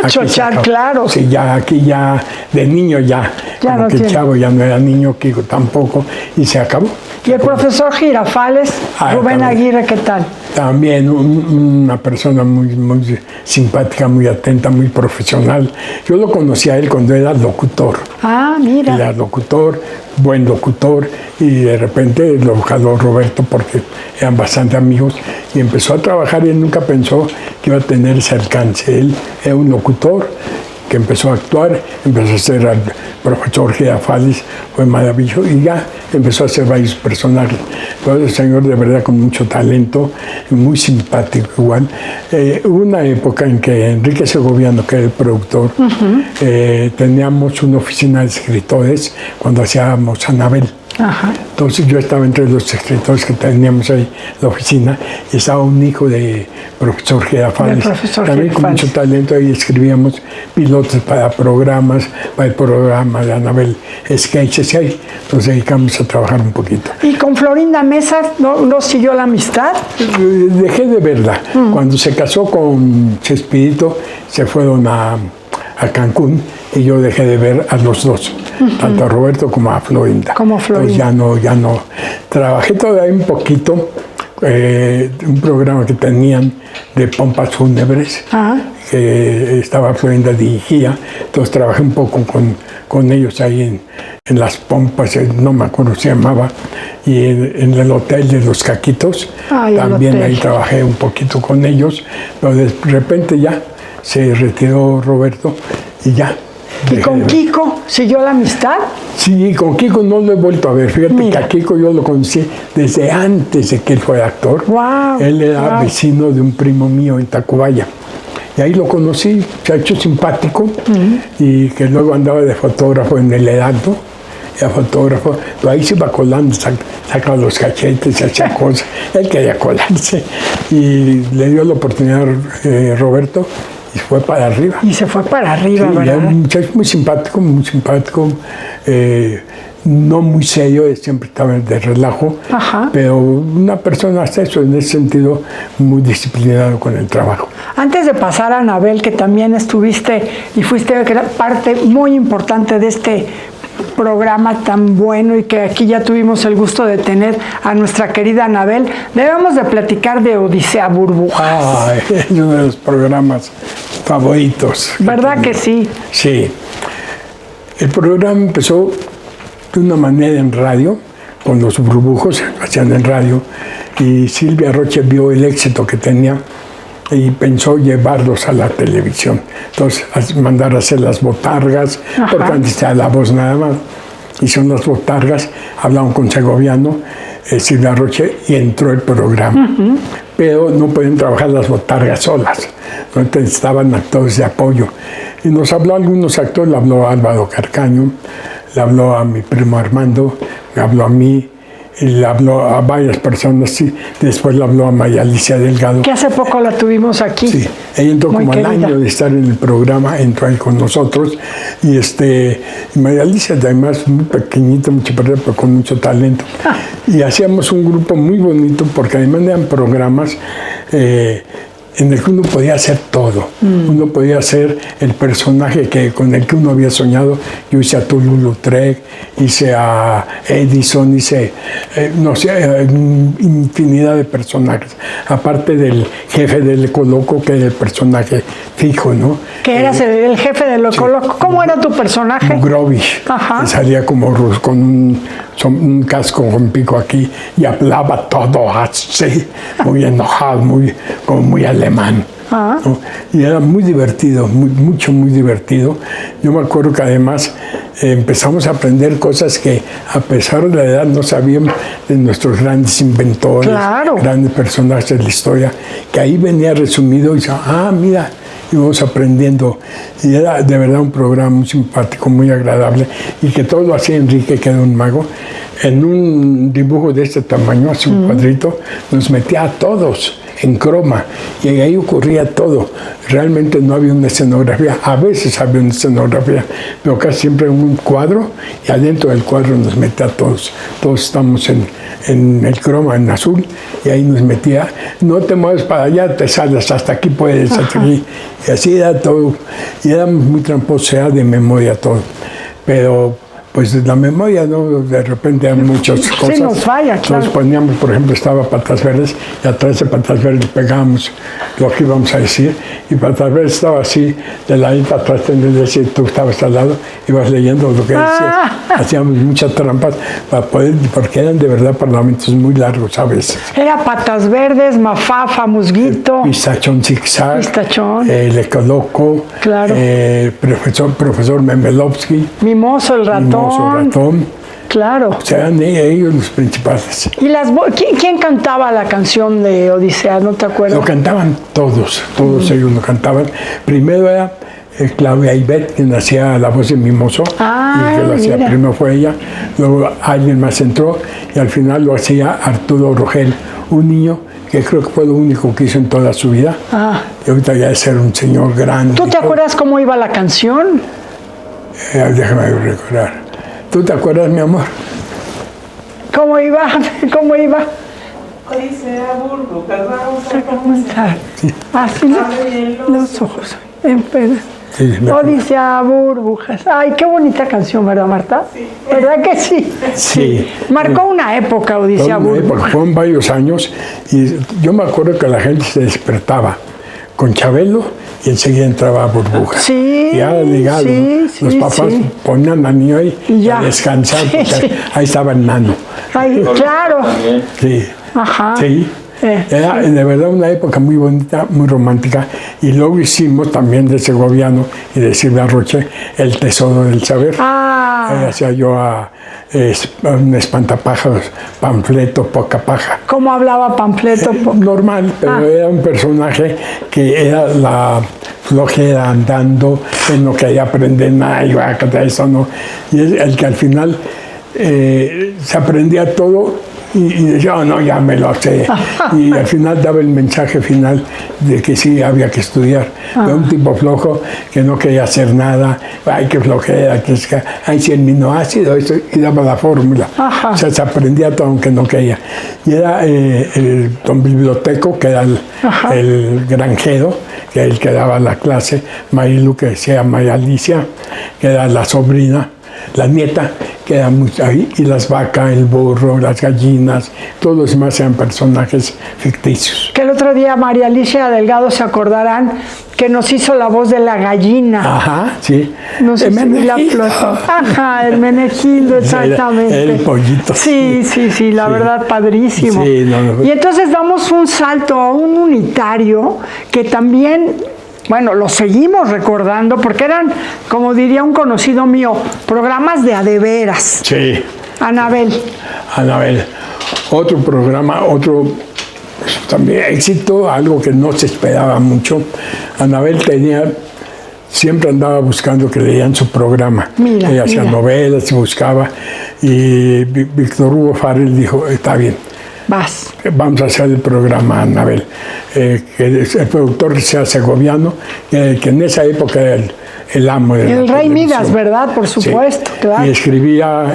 A chochar, claro. Sí, ya, aquí ya, de niño ya. Como no que el Chavo ya no era niño, Kiko tampoco, y se acabó. ¿Y el profesor Girafales, Rubén Aguirre, qué tal? También una persona muy simpática, muy atenta, muy profesional. Yo lo conocí a él cuando era locutor. Ah, mira. Era locutor, buen locutor, y de repente lo jaló Roberto porque eran bastante amigos y empezó a trabajar y él nunca pensó que iba a tener ese alcance. Él era un locutor que empezó a actuar, empezó a ser al profesor Girafales, fue maravilloso, y ya empezó a hacer varios personajes. Entonces, el señor de verdad con mucho talento, muy simpático igual. Hubo una época en que Enrique Segoviano, que era el productor, teníamos una oficina de escritores cuando hacíamos Anabel. Ajá. Entonces yo estaba entre los escritores que teníamos ahí en la oficina y estaba un hijo de profesor Girafales, también con mucho talento. Ahí escribíamos pilotos para programas, para el programa de Anabel, sketches, y ahí nos dedicamos a trabajar un poquito. ¿Y con Florinda Mesa no siguió la amistad? Dejé de verla. Cuando se casó con Chespirito, se fueron a Cancún y yo dejé de ver a los dos. tanto a Roberto como a Florinda. Como Florinda. Entonces ya no. Trabajé todavía un poquito, un programa que tenían de pompas fúnebres, que estaba Florinda dirigía, entonces trabajé un poco con ellos ahí en las pompas, no me acuerdo cómo se llamaba, y en el hotel de los Caquitos, también ahí trabajé un poquito con ellos, pero de repente ya se retiró Roberto y ya. ¿Y con Kiko siguió la amistad? Sí, con Kiko no lo he vuelto a ver. Fíjate que a Kiko yo lo conocí desde antes de que él fuera actor. Wow, él era vecino de un primo mío en Tacubaya. Y ahí lo conocí, se ha hecho simpático, y que luego andaba de fotógrafo en el Heraldo. Era fotógrafo, pero ahí se iba colando, sacaba los cachetes, hacía cosas. Él quería colarse. Y le dio la oportunidad a Roberto. Y fue para arriba. Y se fue para arriba, sí, ¿verdad? Era un muchacho muy simpático, no muy serio, siempre estaba de relajo, pero una persona hasta eso, en ese sentido, muy disciplinado con el trabajo. Antes de pasar a Anabel, que también estuviste y fuiste parte muy importante de este programa tan bueno y que aquí ya tuvimos el gusto de tener a nuestra querida Anabel, debemos de platicar de Odisea Burbujas. Es uno de los programas favoritos. ¿Verdad que sí? Sí. El programa empezó de una manera en radio, con los burbujos, hacían en radio, y Silvia Roche vio el éxito que tenía y pensó llevarlos a la televisión. Entonces, mandar a hacer las botargas, porque antes estaba La Voz nada más. Hicieron las botargas, hablaban con Segoviano, Silvia Roche, y entró el programa. Pero no podían trabajar las botargas solas, no necesitaban actores de apoyo. Y nos habló algunos actores, le habló a Álvaro Carcaño, le habló a mi primo Armando, me habló a mí, y le habló a varias personas, y después le habló a María Alicia Delgado. Que hace poco la tuvimos aquí. Sí, ella entró como al año de estar en el programa, entró ahí con nosotros, y María Alicia además muy pequeñita, muy chiquita, pero con mucho talento. Y hacíamos un grupo muy bonito, porque además eran programas en el que uno podía hacer todo. Uno podía ser el personaje con el que uno había soñado. Yo hice a Toulouse-Lautrec, hice a Edison, hice, infinidad de personajes. Aparte del jefe del Ecoloco, que era el personaje fijo, ¿no? Que eras el jefe del Ecoloco. ¿Cómo era tu personaje? Grovich. Que salía como con un casco con pico aquí y hablaba todo así, muy enojado, como muy alemán. ¿No? Y era muy divertido, muy divertido. Yo me acuerdo que además empezamos a aprender cosas que a pesar de la edad no sabíamos de nuestros grandes inventores, grandes personajes de la historia, que ahí venía resumido y decía, mira, íbamos aprendiendo. Y era de verdad un programa muy simpático, muy agradable, y que todo lo hacía Enrique, que era un mago. En un dibujo de este tamaño, así un cuadrito, nos metía a todos en croma, y ahí ocurría todo. Realmente no había una escenografía, a veces había una escenografía, pero casi siempre un cuadro, y adentro del cuadro nos metía a todos. Todos estamos en el croma, en azul, y ahí nos metía, no te mueves para allá, te sales, hasta aquí puedes, hasta aquí. Y así era todo, y era muy tramposo, era de memoria todo. Pero pues la memoria, ¿no? De repente hay muchas cosas. Sí, nos falla, claro. Entonces poníamos, por ejemplo, estaba Patas Verdes, y atrás de Patas Verdes pegábamos lo que íbamos a decir, y Patas Verdes estaba así, de ladito atrás, decir, tú estabas al lado, ibas leyendo lo que decías. Hacíamos muchas trampas para poder, porque eran de verdad parlamentos muy largos a veces. Era Patas Verdes, Mafafa, Musguito. Pistachón Zigzag. Pistachón. El Ecoloco. Claro. Profesor Memelovsky. Mimoso el ratón. Claro. O sea, eran ellos los principales. ¿Y quién cantaba la canción de Odisea? ¿No te acuerdas? Lo cantaban todos ellos lo cantaban. Primero era Claudia Ibet, quien hacía la voz de Mimoso, y que lo hacía primero fue ella. Luego alguien más entró, y al final lo hacía Arturo Rogel, un niño que creo que fue lo único que hizo en toda su vida. Y ahorita ya es ser un señor grande. ¿Tú te acuerdas cómo iba la canción? Déjame recordar. ¿Tú te acuerdas, mi amor? ¿Cómo iba? ¿Cómo iba? Odisea Burbujas, vamos a comenzar. Así los ojos. Sí, me acuerdo. Odisea Burbujas. Ay, qué bonita canción, ¿verdad, Marta? Sí. ¿Verdad que sí? Sí. Marcó una época, Odisea Toda una época, Burbujas. fueron varios años y yo me acuerdo que la gente se despertaba con Chabelo y enseguida entraba a Burbuja. Sí, Y ya ligado, sí, los sí, papás sí. ponían al niño ahí Y ya. a descansar Sí, porque sí. ahí estaba el nano. Ay, claro. Sí. Ajá. Sí. Era de verdad una época muy bonita, muy romántica. Y luego hicimos también de Segoviano y de Silvia Roche El Tesoro del Saber. Ahí hacía yo a un espantapájaros, panfleto, poca paja. ¿Cómo hablaba Panfleto? Normal, pero era un personaje que era la flojera andando, él no quería aprender nada, y eso no. Y es el que al final se aprendía todo y decía, oh, no, ya me lo sé. Y al final daba el mensaje final de que sí había que estudiar. Era un tipo flojo que no quería hacer nada, ay, qué flojera, que hay 100 aminoácidos, y daba la fórmula. O sea, se aprendía todo aunque no quería. Y era el don Biblioteco, que era el granjero, que era el que daba la clase, Marilu, que decía María Alicia, que era la sobrina, la nieta, que era muy ahí, y las vacas, el burro, las gallinas, todos los demás eran personajes ficticios. Que el otro día María Alicia Delgado, se acordarán, que nos hizo la voz de la gallina. Ajá, sí. No sé si la Hermenegildo. flotó. Ajá, el Menegildo, exactamente. El pollito. Sí, la Sí. verdad, padrísimo. Sí, no. Y entonces damos un salto a un unitario que también, bueno, lo seguimos recordando porque eran, como diría un conocido mío, programas de a de veras. Sí. Anabel. Anabel. Otro programa, otro también éxito, algo que no se esperaba mucho. Anabel siempre andaba buscando que leían su programa. Mira, ella hacía mira. novelas y buscaba. Y Víctor Hugo Farrell dijo, está bien, Vas. vamos a hacer el programa, Anabel. Que el productor sea segoviano, que en esa época era el amo de la El Rey televisión. Midas, ¿verdad? Por supuesto, Sí. claro. Y escribía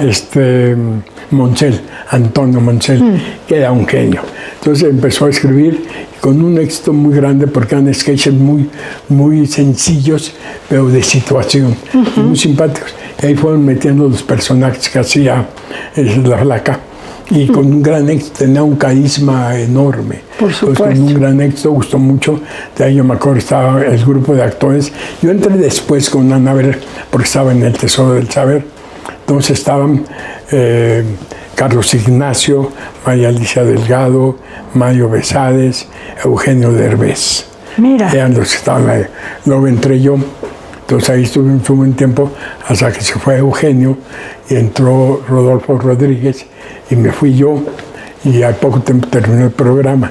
Monchel, Antonio Monchel, que era un genio. Entonces empezó a escribir con un éxito muy grande porque eran sketches muy sencillos, pero de situación, y muy simpáticos. Y ahí fueron metiendo los personajes que hacía la flaca. Y con un gran éxito, tenía un carisma enorme. Por supuesto. Con un gran éxito, gustó mucho. De ahí yo me acuerdo, estaba el grupo de actores. Yo entré después con Anabel, porque estaba en El Tesoro del Saber. Entonces estaban Carlos Ignacio, María Alicia Delgado, Mario Besares, Eugenio Derbez. Mira. Eran los que estaban ahí. Luego entré yo. Entonces ahí estuve un buen tiempo hasta que se fue Eugenio y entró Rodolfo Rodríguez y me fui yo y al poco tiempo terminó el programa.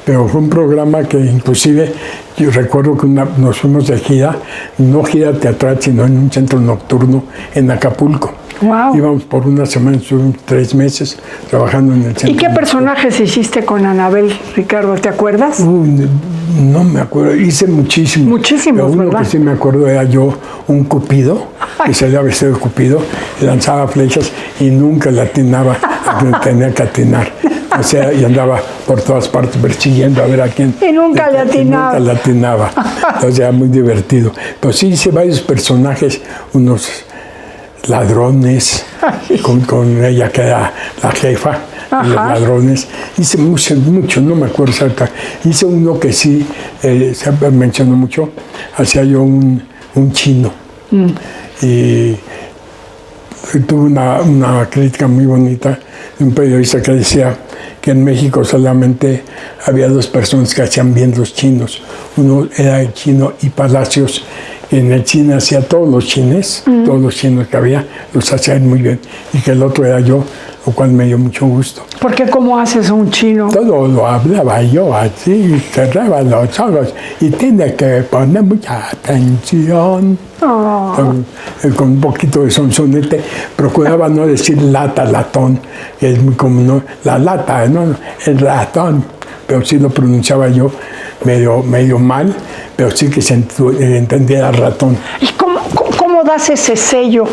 Pero fue un programa que inclusive yo recuerdo que nos fuimos de gira, no gira teatral, sino en un centro nocturno en Acapulco. Wow. Íbamos por una semana, estuvimos 3 meses trabajando en el centro. ¿Y qué personajes hiciste con Anabel, Ricardo? ¿Te acuerdas? No me acuerdo, hice muchísimos. Muchísimos, Pero uno ¿verdad? que sí me acuerdo era yo, un cupido, que salía vestido de cupido, y lanzaba flechas y nunca le atinaba a quien tenía que atinar. O sea, y andaba por todas partes persiguiendo a ver a quién. Y nunca le atinaba. Nunca le atinaba. Entonces era muy divertido. Pero sí hice varios personajes, unos ladrones, con ella que era la jefa. Ajá. Los ladrones. Hice mucho, no me acuerdo exacto. Hice uno que sí se mencionó mucho. Hacía yo un chino. Y tuve una crítica muy bonita de un periodista que decía que en México solamente había 2 personas que hacían bien los chinos. Uno era el chino y Palacios. En el cine hacía todos los chinos que había, los hacían muy bien. Y que el otro era yo, lo cual me dio mucho gusto. ¿Por qué cómo haces un chino? Todo lo hablaba yo así, cerraba los ojos y tiene que poner mucha atención. Oh. Con un poquito de sonsonete, procuraba no decir lata, latón, que es muy común, ¿no? La lata, no, el ratón, pero sí lo pronunciaba yo medio mal, pero sí que se entendía ratón. ¿Y cómo das ese sello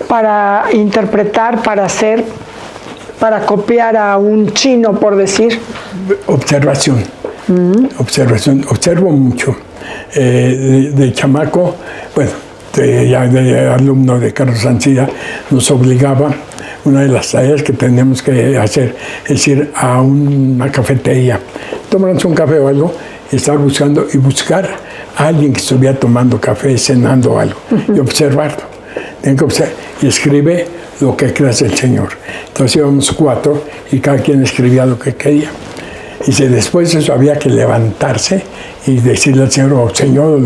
para interpretar, para hacer, para copiar a un chino, por decir? Observación. Observación. Observo mucho. de chamaco, bueno, ya de alumno de Carlos Ancira, nos obligaba, una de las tareas que teníamos que hacer es ir a una cafetería, tomarnos un café o algo, y estar buscando y buscar a alguien que estuviera tomando café, cenando algo, y observarlo. Tienen que observar, y escribe lo que creas del Señor. Entonces íbamos 4 y cada quien escribía lo que quería. Y si después de eso había que levantarse y decirle al Señor, oh Señor,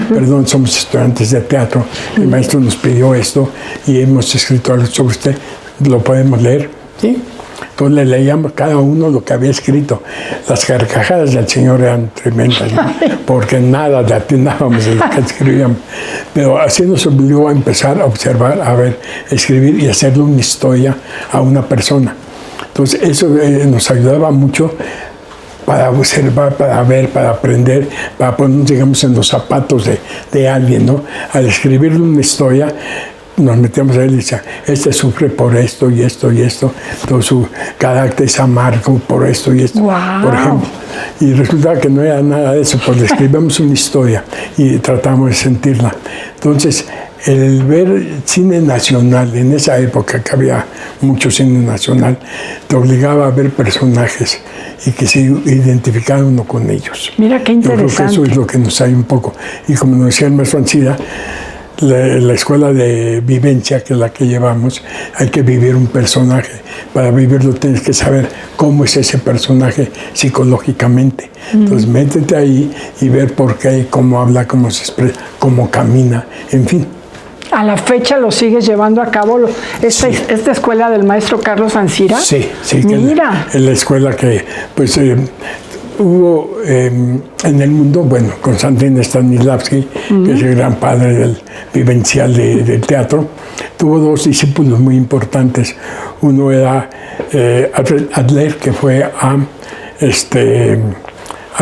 perdón, somos estudiantes de teatro, el maestro nos pidió esto y hemos escrito algo sobre usted, ¿lo podemos leer? ¿Sí? Entonces le leíamos cada uno lo que había escrito. Las carcajadas del Señor eran tremendas, ¿no? Porque nada le atinábamos de lo que escribíamos. Pero así nos obligó a empezar a observar, a ver, escribir y hacerle una historia a una persona. Entonces eso nos ayudaba mucho para observar, para ver, para aprender, para ponernos, digamos, en los zapatos de alguien, ¿no? Al escribirle una historia, nos metíamos a él y decía, este sufre por esto y esto y esto, todo su carácter es amargo por esto y esto, wow, por ejemplo. Y resultaba que no era nada de eso, pues le escribíamos una historia y tratamos de sentirla. Entonces, el ver cine nacional, en esa época que había mucho cine nacional, te obligaba a ver personajes y que se identificara uno con ellos. Mira qué interesante. Yo creo que eso es lo que nos hay un poco. Y como nos decía el maestro Ancira, la escuela de vivencia, que es la que llevamos, hay que vivir un personaje. Para vivirlo tienes que saber cómo es ese personaje psicológicamente. Entonces métete ahí y ver por qué, cómo habla, cómo se expresa, cómo camina, en fin. ¿A la fecha lo sigues llevando a cabo esta escuela del maestro Carlos Ancira? Sí, sí. Mira. En la escuela que, pues, hubo en el mundo, bueno, Konstantin Stanislavski, que es el gran padre del vivencial del teatro, tuvo 2 discípulos muy importantes. Uno era Alfred Adler, que fue a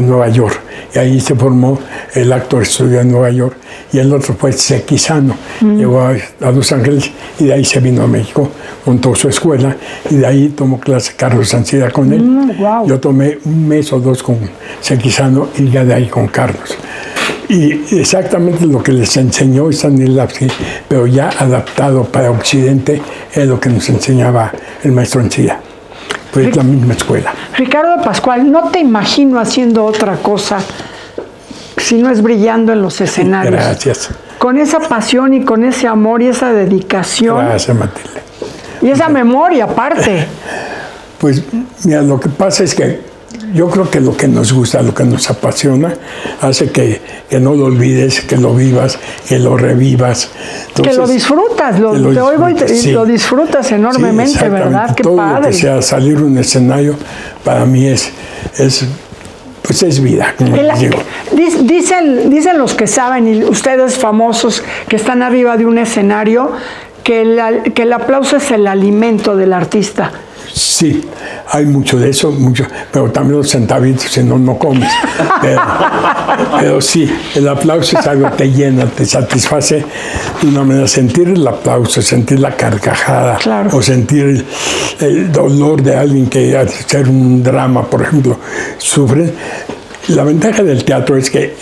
Nueva York, y ahí se formó, el actor estudió en Nueva York, y el otro fue Sequizano, llegó a Los Ángeles y de ahí se vino a México, montó su escuela y de ahí tomó clase Carlos Ancira con él. Wow. Yo tomé 1 mes o 2 con Sequizano y ya de ahí con Carlos. Y exactamente lo que les enseñó Stanislavski, pero ya adaptado para Occidente, es lo que nos enseñaba el maestro Ancira. Pues la misma escuela. Ricardo Pascual, no te imagino haciendo otra cosa si no es brillando en los escenarios. Gracias. Con esa pasión y con ese amor y esa dedicación. Gracias, Matilde. Y esa memoria aparte. Pues mira, lo que pasa es que yo creo que lo que nos gusta, lo que nos apasiona, hace que no lo olvides, que lo vivas, que lo revivas. Entonces, que lo disfrutas, te oigo y sí, lo disfrutas enormemente, sí, ¿verdad? Qué todo padre. Lo que sea salir a un escenario, para mí es vida, como les digo. Dicen los que saben, y ustedes famosos que están arriba de un escenario, que el aplauso es el alimento del artista. Sí, hay mucho de eso, pero también los centavitos, si no comes. Pero sí, el aplauso es algo que te llena, te satisface de una manera. Sentir el aplauso, sentir la carcajada, claro, o sentir el dolor de alguien que al hacer un drama, por ejemplo, sufre. La ventaja del teatro es que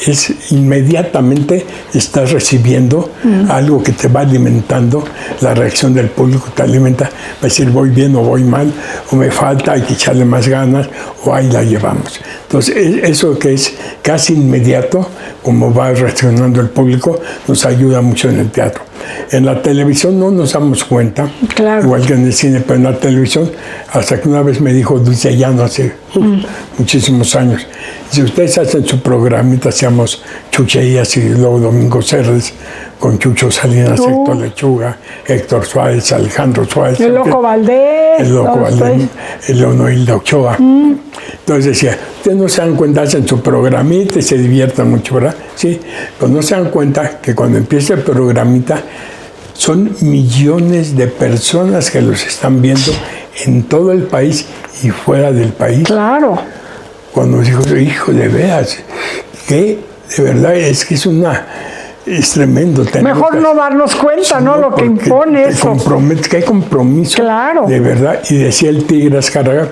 inmediatamente estás recibiendo algo que te va alimentando, la reacción del público te alimenta, va a decir voy bien o voy mal, o me falta, hay que echarle más ganas, o ahí la llevamos. Entonces, eso que es casi inmediato, como va reaccionando el público, nos ayuda mucho en el teatro. En la televisión no nos damos cuenta, claro, igual que en el cine, pero en la televisión, hasta que una vez me dijo Dulce Llano hace muchísimos años, si ustedes hacen su programita, hacíamos Chucherías y luego Domingo Cerdes, con Chucho Salinas, Héctor Lechuga, Héctor Suárez, Alejandro Suárez, el Loco Valdés, el Leonoilda Ochoa. Entonces decía, ustedes no se dan cuenta, hacen su programita y se diviertan mucho, ¿verdad? Sí, pero no se dan cuenta que cuando empieza el programita son millones de personas que los están viendo en todo el país y fuera del país. Claro. Cuando dijo, hijo, de veras, que de verdad es que es tremendo. Mejor no darnos cuenta, ¿no? Lo que impone eso. Que hay compromiso, claro, de verdad. Y decía el Tigre Azcárraga,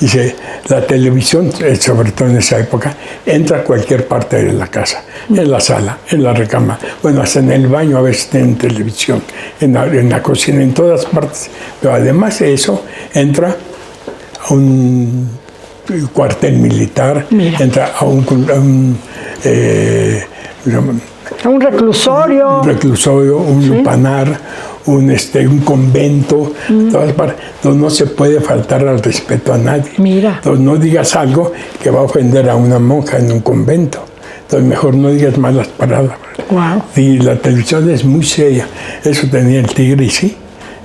Dice, la televisión, sobre todo en esa época, entra a cualquier parte de la casa, en la sala, en la recámara, bueno, hasta en el baño a veces tienen televisión, en la cocina, en todas partes. Pero además de eso, entra a un cuartel militar, Mira. entra a un reclusorio. Un lupanar, un convento, todas partes, donde no se puede faltar al respeto a nadie. Mira. Entonces no digas algo que va a ofender a una monja en un convento. Entonces mejor no digas malas palabras. Wow. Y la televisión es muy seria. Eso tenía el Tigre y sí,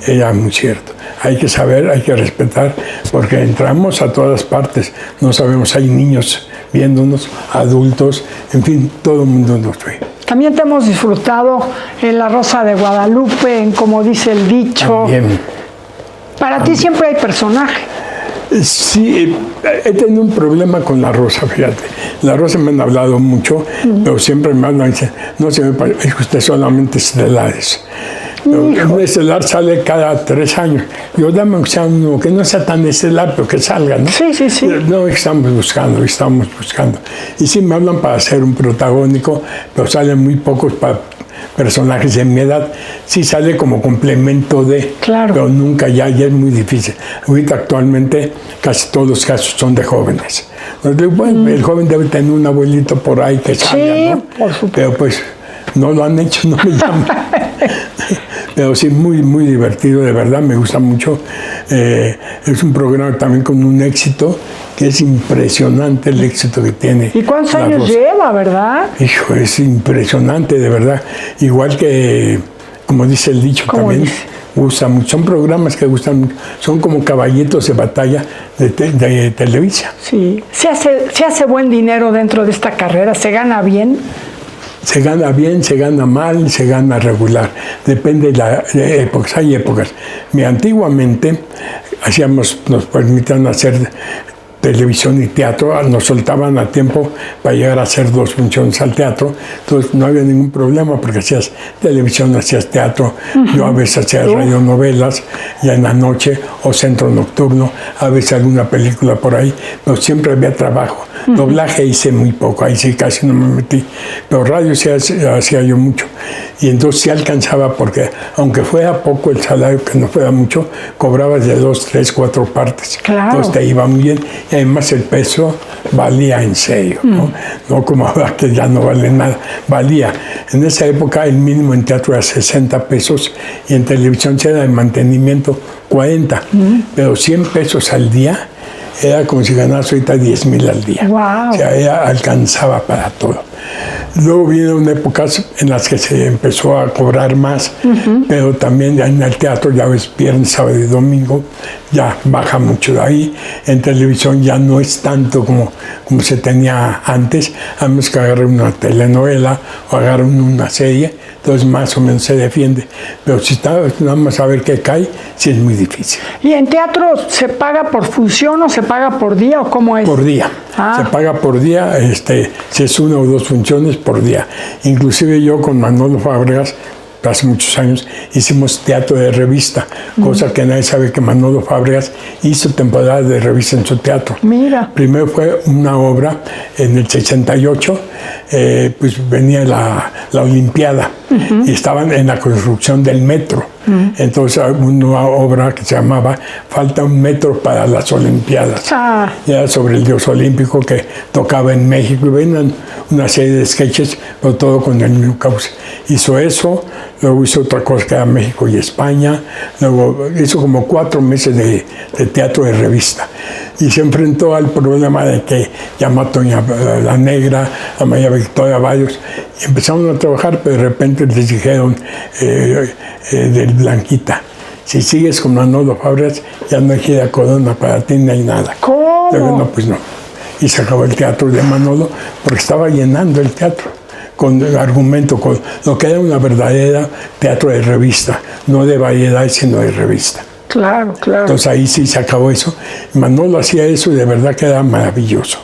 era muy cierto. Hay que saber, hay que respetar, porque entramos a todas partes. No sabemos, hay niños viéndonos, adultos, en fin, todo el mundo nos ve. También te hemos disfrutado en La Rosa de Guadalupe, en Como dice el dicho. También. Para ti siempre hay personaje. Sí, he tenido un problema con La Rosa, fíjate. La Rosa me han hablado mucho, pero siempre me hablan y dicen, no se me parece, es que usted solamente estelares. Un estelar sale cada 3 años. Yo dame uno que no sea tan estelar, pero que salga, ¿no? Sí, sí, sí. No, estamos buscando. Y sí me hablan para hacer un protagónico, pero salen muy pocos para personajes de mi edad. Sí sale como complemento de, claro, pero nunca, ya es muy difícil. Ahorita actualmente casi todos los casos son de jóvenes. Entonces, bueno, el joven debe tener un abuelito por ahí que salga, sí, ¿no? Por supuesto. Pero pues no lo han hecho, no me llaman. Pero sí, muy, muy divertido, de verdad, me gusta mucho. Es un programa también con un éxito, que es impresionante el éxito que tiene. ¿Y cuántos años lleva, verdad? Hijo, es impresionante, de verdad. Igual que, como dice el dicho también, gusta mucho. Son programas que gustan mucho. Son como caballitos de batalla de Televisa. Sí. ¿Se hace buen dinero dentro de esta carrera? ¿Se gana bien? Se gana bien, se gana mal, se gana regular. Depende de épocas. Hay épocas. Antiguamente nos permitían hacer televisión y teatro, nos soltaban a tiempo para llegar a hacer 2 funciones al teatro, entonces no había ningún problema porque hacías televisión, hacías teatro, yo a veces hacía radionovelas ya en la noche o centro nocturno, a veces alguna película por ahí, pero siempre había trabajo. Doblaje hice muy poco, ahí sí casi no me metí, pero radio sí hacía yo mucho. Y entonces sí alcanzaba porque, aunque fuera poco el salario, que no fuera mucho, cobrabas de 2, 3, 4 partes. Claro. Entonces te iba muy bien. Y además el peso valía en serio, ¿no? No como ahora que ya no vale nada. Valía. En esa época el mínimo en teatro era 60 pesos y en televisión era de mantenimiento 40. Pero 100 pesos al día era como si ganas ahorita 10,000 al día. Wow. O sea, ella alcanzaba para todo. Luego vinieron épocas en las que se empezó a cobrar más, pero también en el teatro, ya ves, viernes, sábado y domingo, ya baja mucho de ahí. En televisión ya no es tanto como se tenía antes, a menos que agarren una telenovela o agarren una serie, entonces más o menos se defiende. Pero si está nada más a ver qué cae, sí es muy difícil. ¿Y en teatro se paga por función o se paga por día o cómo es? Por día. Se paga por día, si es 1 o 2 funciones por día. Inclusive yo con Manolo Fábregas, hace muchos años, hicimos teatro de revista, cosa que nadie sabe que Manolo Fábregas hizo temporada de revista en su teatro. Mira. Primero fue una obra en el 68, pues venía la Olimpiada y estaban en la construcción del metro. Entonces una obra que se llamaba Falta un metro para las Olimpiadas. Era sobre el dios olímpico que tocaba en México y venían una serie de sketches, pero todo con el mismo cauce. Hizo eso, luego hizo otra cosa que era México y España, luego hizo como 4 meses de teatro de revista y se enfrentó al problema de que llamó a Toña la Negra, a María Victoria Bayos y empezaron a trabajar, pero de repente les dijeron del Blanquita, si sigues con Manolo Fábregas ya no hay gira Corona para ti, no hay nada. ¿Cómo? Luego, no, pues no. Y se acabó el teatro de Manolo porque estaba llenando el teatro con el argumento, con lo que era una verdadera teatro de revista, no de variedad, sino de revista. Claro, claro. Entonces ahí sí se acabó eso. Manolo hacía eso y de verdad que era maravilloso.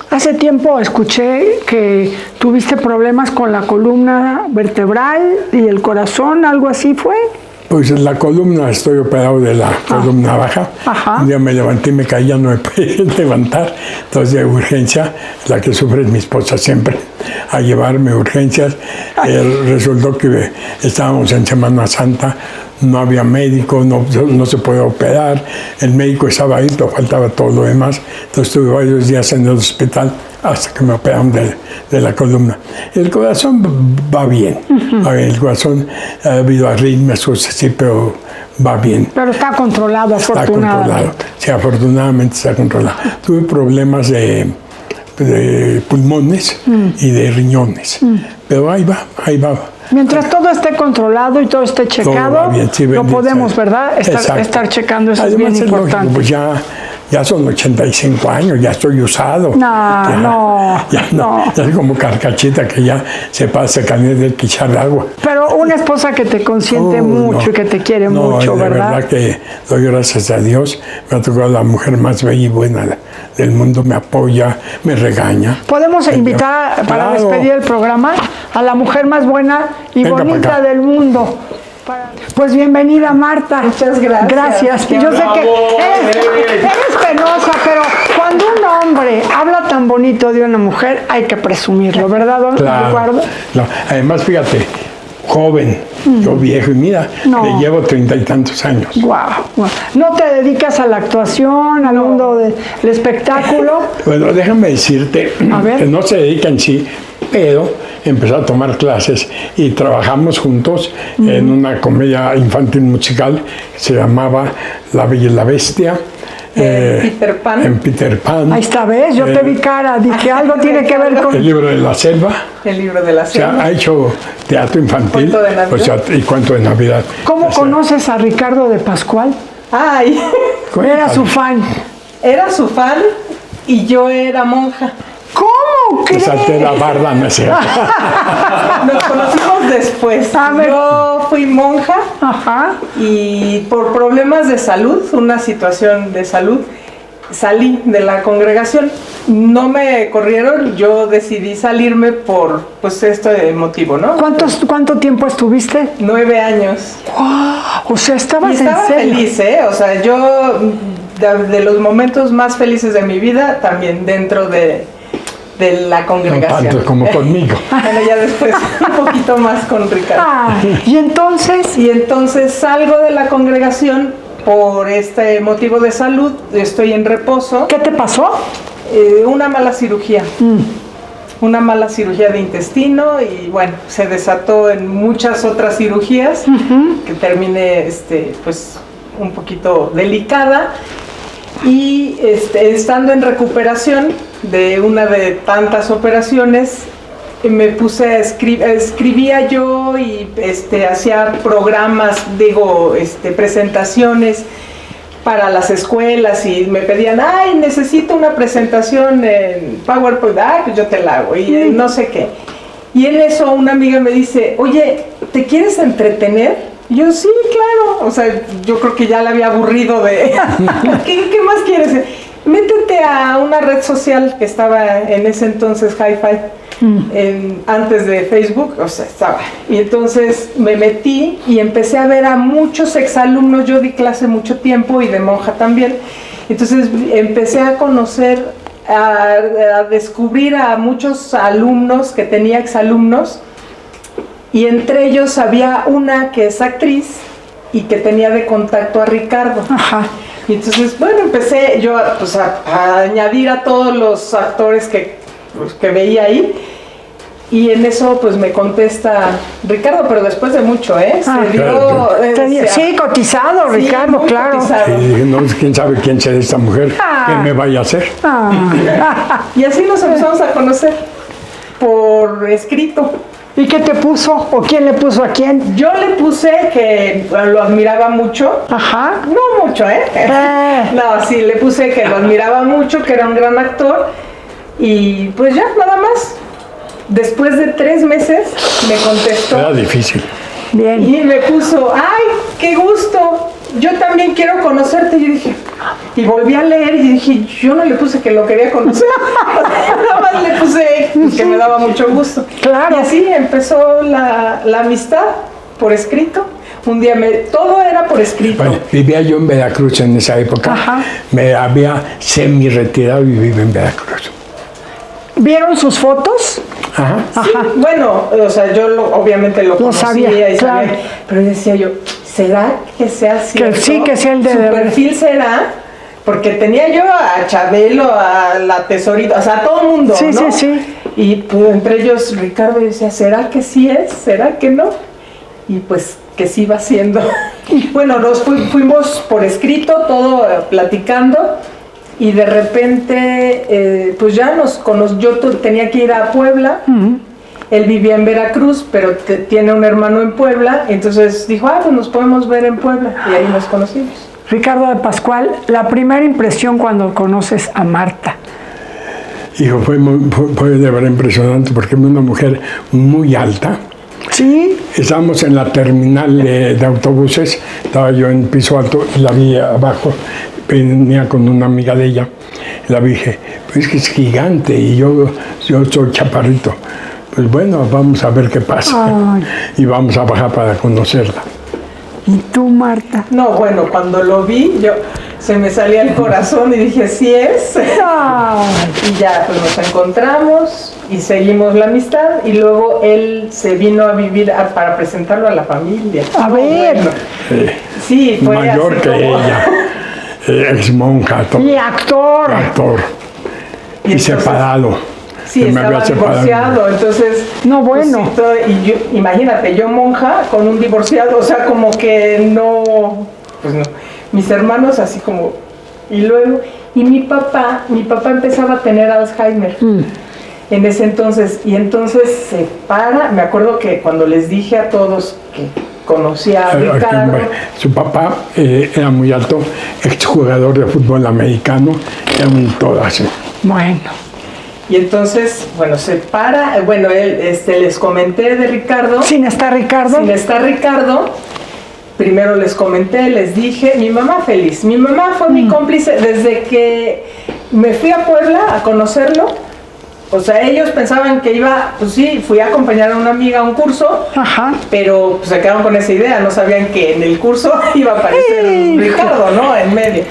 Hace tiempo escuché que tuviste problemas con la columna vertebral y el corazón, algo así fue. Pues la columna, estoy operado de la columna baja. Ajá. Un día me levanté y me caí, ya no me pude levantar. Entonces de urgencia, la que sufre es mi esposa siempre, a llevarme urgencias. Resultó que estábamos en Semana Santa, no había médico, no se podía operar. El médico estaba ahí, pero faltaba todo lo demás. Entonces estuve varios días en el hospital hasta que me operaron de la columna. El corazón va bien. A ver, el corazón ha habido arritmias, cosas así, pero va bien. Pero está controlado, Está afortunadamente. controlado. Sí, afortunadamente está controlado. Tuve problemas de pulmones y de riñones. Pero ahí va. Mientras todo esté controlado y todo esté Todo checado, va bien, sí, lo bendito podemos, sea. ¿verdad? Exacto. Estar checando, eso Además, es bien lógico, importante. pues ya son 85 años, ya estoy usado. No. Ya es como Carcachita que ya se pasa carnet de quichar agua. Pero una esposa que te consiente mucho No. y que te quiere No, mucho, de ¿verdad? verdad que doy gracias a Dios. Me ha tocado la mujer más bella y buena del mundo. Me apoya, me regaña. Podemos invitar para Claro. despedir el programa a la mujer más buena y Venga para bonita acá. del mundo. Pues bienvenida, Marta. Muchas gracias. Gracias. Y yo sé que eres penosa, pero cuando un hombre habla tan bonito de una mujer, hay que presumirlo, ¿verdad, don Eduardo? Claro. Además, fíjate, joven, yo viejo, y mira, No. le llevo 30 y tantos años. Guau. ¿No te dedicas a la actuación, al mundo del espectáculo? Bueno, déjame decirte A ver. que no se dedica en sí, pero empezó a tomar clases y trabajamos juntos en una comedia infantil musical que se llamaba La Bella y la Bestia. Peter Pan. En Peter Pan. Ahí está, ¿ves? Yo te vi cara, dije algo tiene que ver El con... libro de la selva. El libro de la O sea, selva. ha hecho teatro infantil. Cuento de Navidad. O sea, y cuento de Navidad. ¿Cómo O sea, conoces a Ricardo de Pascual? Ay, Era su fan. era su fan y yo era monja. ¿Cómo que crees? salté la barda, no es cierto. Nos conocimos después. A ver. Yo fui monja Ajá. y por problemas de salud, una situación de salud, salí de la congregación. No me corrieron, yo decidí salirme por pues este motivo, ¿no? ¿Cuánto tiempo estuviste? 9 años. ¡Wow! O sea, Y estabas estaba en serio. feliz, ¿eh? O sea, yo de los momentos más felices de mi vida, también dentro de la No congregación. tanto como conmigo. Bueno, ya después un poquito más con Ricardo. Ah, y entonces, Y entonces salgo de la congregación por este motivo de salud, estoy en reposo, ¿qué te pasó? una mala cirugía. Una mala cirugía de intestino y bueno, se desató en muchas otras cirugías que terminé pues un poquito delicada y estando en recuperación de una de tantas operaciones me puse a escribía yo y hacía programas, presentaciones para las escuelas y me pedían, ay, necesito una presentación en PowerPoint, ay, pues yo te la hago y no sé qué. Y en eso una amiga me dice, oye, ¿te quieres entretener? Y yo, sí, claro. O sea, yo creo que ya la había aburrido de, ¿qué más quieres? Métete a una red social que estaba en ese entonces Hi-Fi, antes de Facebook, o sea, estaba. Y entonces me metí y empecé a ver a muchos exalumnos, yo di clase mucho tiempo y de monja también. Entonces empecé a conocer, a descubrir a muchos alumnos que tenía exalumnos. Y entre ellos había una que es actriz y que tenía de contacto a Ricardo. Ajá. Y entonces, bueno, empecé yo pues, a añadir a todos los actores que veía ahí. Y en eso pues me contesta Ricardo, pero después de mucho, ¿eh? Ah, Se dio, claro. Sí, cotizado, sí, Ricardo, muy claro. cotizado. Y dije, no, quién sabe quién será esta mujer, qué me vaya a hacer. Ah. Y así nos empezamos a conocer por escrito. ¿Y qué te puso? ¿O quién le puso a quién? Yo le puse que lo admiraba mucho. Ajá. No mucho, ¿eh? No, sí, le puse que lo admiraba mucho, que era un gran actor. Y pues ya, nada más. Después de 3 meses me contestó. Era difícil. Bien. Y me puso, ¡ay, qué gusto! Yo también quiero conocerte. Yo dije, y volví a leer y dije, yo no le puse que lo quería conocer. Nada más le puse que me daba mucho gusto. Claro. Y así empezó la amistad por escrito. un día todo era por escrito. Bueno, vivía yo en Veracruz en esa época. Ajá. Me había semi-retirado y vivía en Veracruz. ¿Vieron sus fotos? Ajá. Sí, bueno, o sea, yo obviamente lo conocía sabía, y sabía, claro. pero decía yo, ¿será que sea cierto? sí, que sea el de ¿Su verdad. perfil será? Porque tenía yo a Chabelo, a la Tesorita, o sea, a todo el mundo, Sí, ¿no? sí, sí. Y pues, entre ellos Ricardo decía, ¿será que sí es? ¿Será que no? Y pues que sí va siendo. Bueno, nos fuimos por escrito, todo platicando, y de repente, pues ya yo tenía que ir a Puebla. Él vivía en Veracruz, pero tiene un hermano en Puebla, entonces dijo, pues nos podemos ver en Puebla, y ahí nos conocimos. Ricardo de Pascual, la primera impresión cuando conoces a Marta. Hijo, fue de verdad impresionante porque es una mujer muy alta. Sí. Estábamos en la terminal de autobuses, estaba yo en piso alto y la vi abajo, venía con una amiga de ella, la vi, dije, pues es que es gigante y yo soy chaparrito. Pues bueno, vamos a ver qué pasa. Ay. Y vamos a bajar para conocerla. ¿Y tú, Marta? No, bueno, cuando lo vi, se me salía el corazón y dije, sí es. Ay. Y ya, pues nos encontramos y seguimos la amistad, y luego él se vino a vivir para presentarlo a la familia. A ver. Bueno, sí, fue Mayor así que como- ella, ex monja, Y actor. actor, y entonces- separado. Sí, que me estaba había separado. divorciado, entonces... No, pues, bueno. sí, y yo, imagínate, yo monja con un divorciado, o sea, como que no... Pues no. Mis hermanos así como... Y luego... Y mi papá empezaba a tener Alzheimer en ese entonces, y entonces se para, me acuerdo que cuando les dije a todos que conocía a Ricardo... Su papá era muy alto, exjugador de fútbol americano, era un todo así. Bueno. Y entonces, bueno, se para, bueno, les comenté de Ricardo. ¿Sin estar Ricardo? Sin estar Ricardo, primero les comenté, les dije, mi mamá feliz. Mi mamá fue mi cómplice desde que me fui a Puebla a conocerlo. O sea, ellos pensaban que iba, pues sí, fui a acompañar a una amiga a un curso, Ajá. pero pues, se quedaron con esa idea, no sabían que en el curso iba a aparecer Ricardo, ¿no? En medio.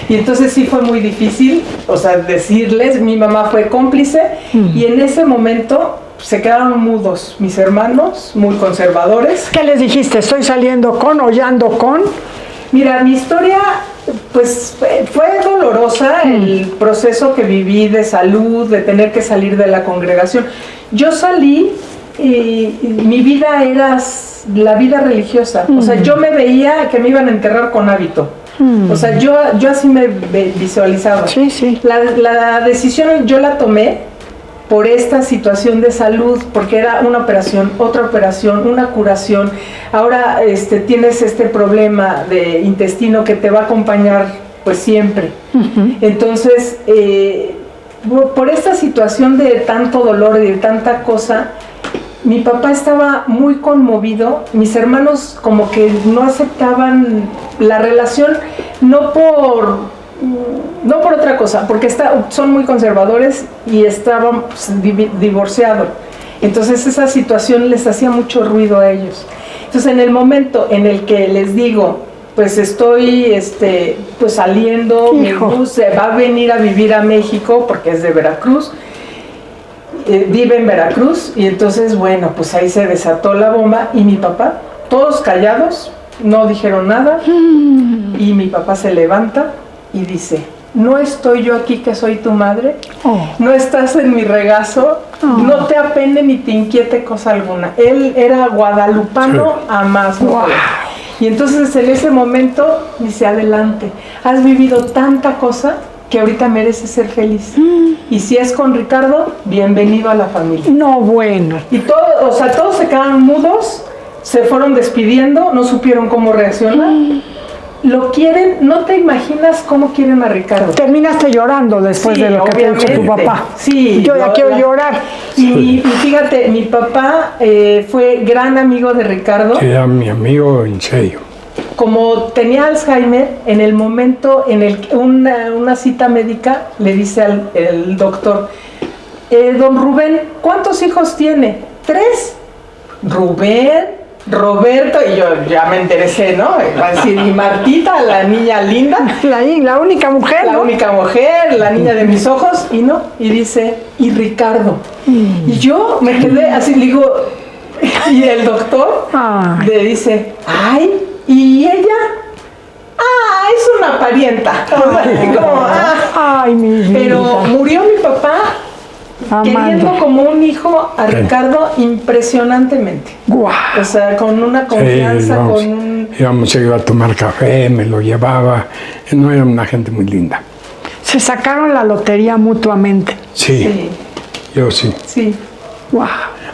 Y entonces sí fue muy difícil, o sea, decirles, mi mamá fue cómplice, y en ese momento se quedaron mudos, mis hermanos, muy conservadores. ¿Qué les dijiste? ¿Estoy saliendo con o ya ando con? Mira, mi historia, pues fue dolorosa, el proceso que viví de salud, de tener que salir de la congregación. Yo salí y mi vida era la vida religiosa, o sea, yo me veía que me iban a enterrar con hábito. O sea, yo así me visualizaba. Sí, sí. La decisión yo la tomé por esta situación de salud, porque era una operación, otra operación, una curación. Ahora tienes este problema de intestino que te va a acompañar pues siempre. Entonces, por esta situación de tanto dolor y de tanta cosa, mi papá estaba muy conmovido, mis hermanos como que no aceptaban la relación, no por otra cosa, porque son muy conservadores y estaban pues, divorciados. Entonces esa situación les hacía mucho ruido a ellos. Entonces en el momento en el que les digo, pues estoy pues saliendo, Hijo. va a venir a vivir a México porque es de Veracruz, vive en Veracruz, y entonces bueno, pues ahí se desató la bomba, y mi papá, todos callados, no dijeron nada, y mi papá se levanta y dice, no estoy yo aquí que soy tu madre, no estás en mi regazo, no te apene ni te inquiete cosa alguna. Él era guadalupano a más no poder. Y entonces en ese momento dice, adelante, has vivido tanta cosa que ahorita mereces ser feliz. Y si es con Ricardo, bienvenido a la familia. No, bueno. Y todos se quedaron mudos, se fueron despidiendo, no supieron cómo reaccionar. Lo quieren, no te imaginas cómo quieren a Ricardo. Terminaste llorando después Sí, de lo que te dijo tu obviamente. papá. Sí, Yo ya quiero llorar. Y fíjate, mi papá fue gran amigo de Ricardo. Era mi amigo en serio. Como tenía Alzheimer, en el momento en el que una cita médica le dice el doctor, don Rubén, ¿cuántos hijos tiene? 3. Rubén, Roberto, y yo ya me interesé, ¿no? Va a decir, y Martita, la niña linda. La única mujer, La ¿no? única mujer, la niña de mis ojos, y no, y dice, y Ricardo. Y yo me quedé así, le digo, y el doctor le dice, ay, ¿y ella? Ah, es una parienta. O sea, como, Ay, mi vida. pero murió mi papá queriendo como un hijo a Ricardo impresionantemente. Guau. O sea, con una confianza, íbamos, con un... íbamos a ir a tomar café, me lo llevaba. No, era una gente muy linda. Se sacaron la lotería mutuamente. Sí, Sí, yo sí. sí. Guau.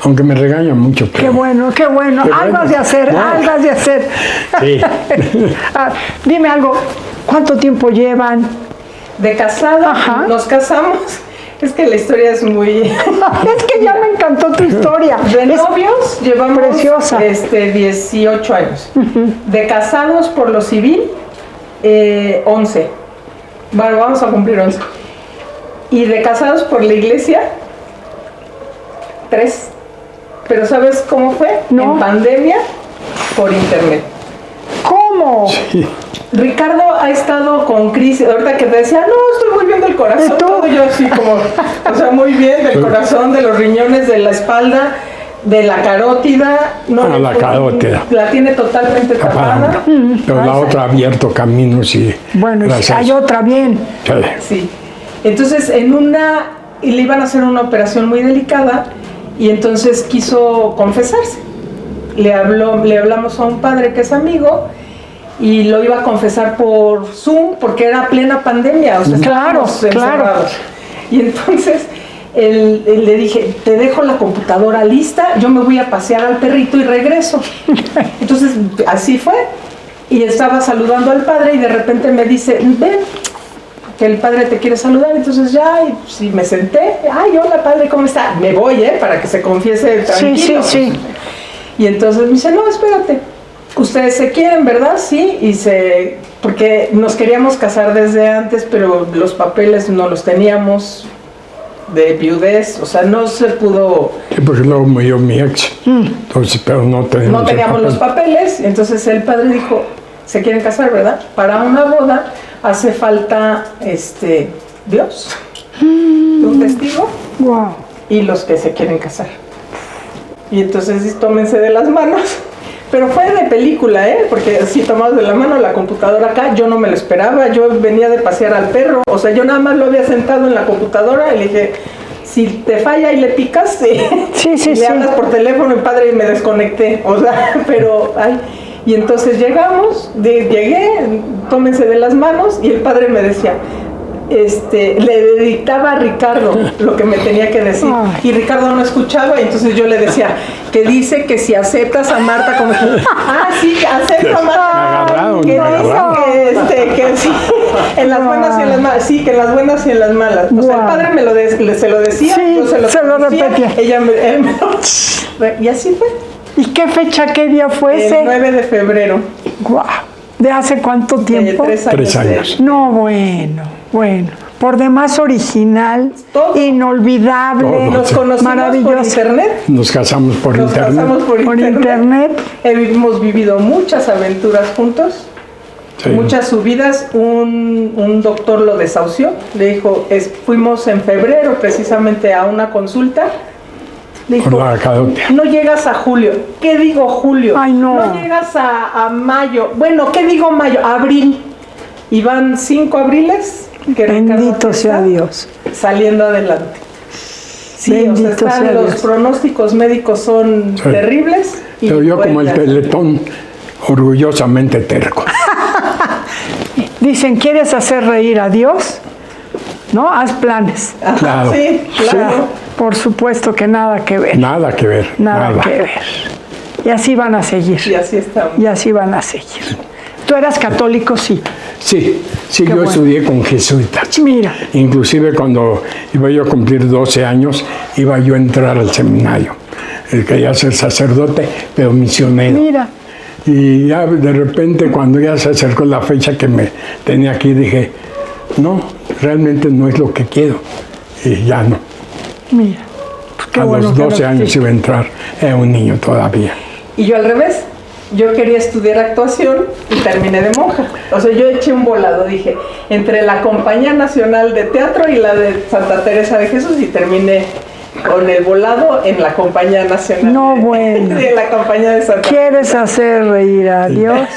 Aunque me regañan mucho. Qué Pero, bueno, qué bueno. Qué Algo bueno. has de hacer, Bueno. algo has de hacer. Sí. Dime algo, ¿cuánto tiempo llevan? De casado, Ajá. nos casamos. Es que la historia es muy... Es que ya me encantó tu historia. De Es novios llevamos preciosa. 18 años. De casados por lo civil, 11. Bueno, vamos a cumplir 11. Y de casados por la iglesia, 3. Pero ¿sabes cómo fue? No. En pandemia, por internet. ¿Cómo? Sí. Ricardo ha estado con crisis, ahorita que te decía, no, estoy muy bien del corazón, ¿Y tú? todo yo así como, o sea, muy bien del corazón, de los riñones, de la espalda, de la carótida. No, La carótida. La tiene totalmente tapada. Pero la otra ha abierto caminos y... Bueno, y gracias. hay otra bien. Sí. Sí. Entonces, y le iban a hacer una operación muy delicada y entonces quiso confesarse. Le hablamos a un padre que es amigo y lo iba a confesar por Zoom porque era plena pandemia, o sea, Claro, estábamos claro. encerrados. Y entonces él le dije, te dejo la computadora lista, yo me voy a pasear al perrito y regreso. Entonces así fue. Y estaba saludando al padre y de repente me dice, ven, que el padre te quiere saludar. Entonces ya, y sí, me senté, ay, hola padre, ¿cómo está? Me voy, para que se confiese tranquilo. Sí, sí. Y entonces me dice, no, espérate, ustedes se quieren, ¿verdad? Sí, porque nos queríamos casar desde antes, pero los papeles no los teníamos de viudez, o sea, no se pudo... Sí, porque luego murió mi ex. Entonces, pero no teníamos, No teníamos el los papel. papeles, entonces el padre dijo, se quieren casar, ¿verdad? Para una boda hace falta, Dios, un testigo Wow. y los que se quieren casar. Y entonces tómense de las manos. Pero fue de película, porque si tomamos de la mano la computadora acá, yo no me lo esperaba, yo venía de pasear al perro, o sea, yo nada más lo había sentado en la computadora y le dije, si te falla y le picas, le hablas por teléfono, y padre, y me desconecté, o sea, pero, y entonces llegué, tómense de las manos, y el padre me decía, le dictaba a Ricardo lo que me tenía que decir. Ay. Y Ricardo no escuchaba, y entonces yo le decía, que dice que si aceptas a Marta como que, sí, acepto a Marta. Me agarraron, que me agarraron. dice que sí, en las buenas y en las malas, sí, que en las buenas y en las malas. O sea, el padre se lo decía, Sí, yo se lo decía, repetía. él me lo... Y así fue, ¿Y qué fecha, qué día fue ese? el 9 de febrero, Guau. ¿De hace cuánto de tiempo? 3 años. 3 años. No, bueno. Por demás original, Todo. inolvidable, Todo. Nos conocimos por maravilloso. internet. Nos casamos por Nos internet. casamos por internet. Hemos vivido muchas aventuras juntos, Sí. muchas subidas. Un doctor lo desahució, le dijo, fuimos en febrero precisamente a una consulta. Le dijo, Por la carótida. no llegas a julio. ¿Qué digo julio? Ay, no. No llegas a mayo. Bueno, ¿qué digo mayo? Abril. Y van 5 abriles que Ricardo Bendito está sea Dios. saliendo adelante. Sí, Bendito sea los Dios. pronósticos médicos son Sí. terribles. Y Pero yo como el pues, Teletón, orgullosamente terco. Dicen, ¿quieres hacer reír a Dios? ¿No? Haz planes. ajá, Claro. Sí, claro. Por supuesto que nada que ver. Nada que ver. Nada que ver. Y así van a seguir. Y así estamos. Y así van a seguir. ¿Tú eras católico? Sí. Sí, Qué yo bueno. estudié con jesuitas. Mira. Inclusive cuando iba yo a cumplir 12 años, iba yo a entrar al seminario. Quería ser sacerdote, pero misionero. Mira. Y ya de repente cuando ya se acercó la fecha que me tenía aquí, dije, no, realmente no es lo que quiero. Y ya no. Mira. Pues qué A bueno los que 12 lo años hiciste. iba a entrar, era un niño todavía. Y yo al revés. Yo quería estudiar actuación y terminé de monja. O sea, yo eché un volado, dije, entre la Compañía Nacional de Teatro y la de Santa Teresa de Jesús, y terminé con el volado en la Compañía Nacional. No, bueno. De la Compañía de Santa Teresa. ¿Quieres hacer reír a Dios?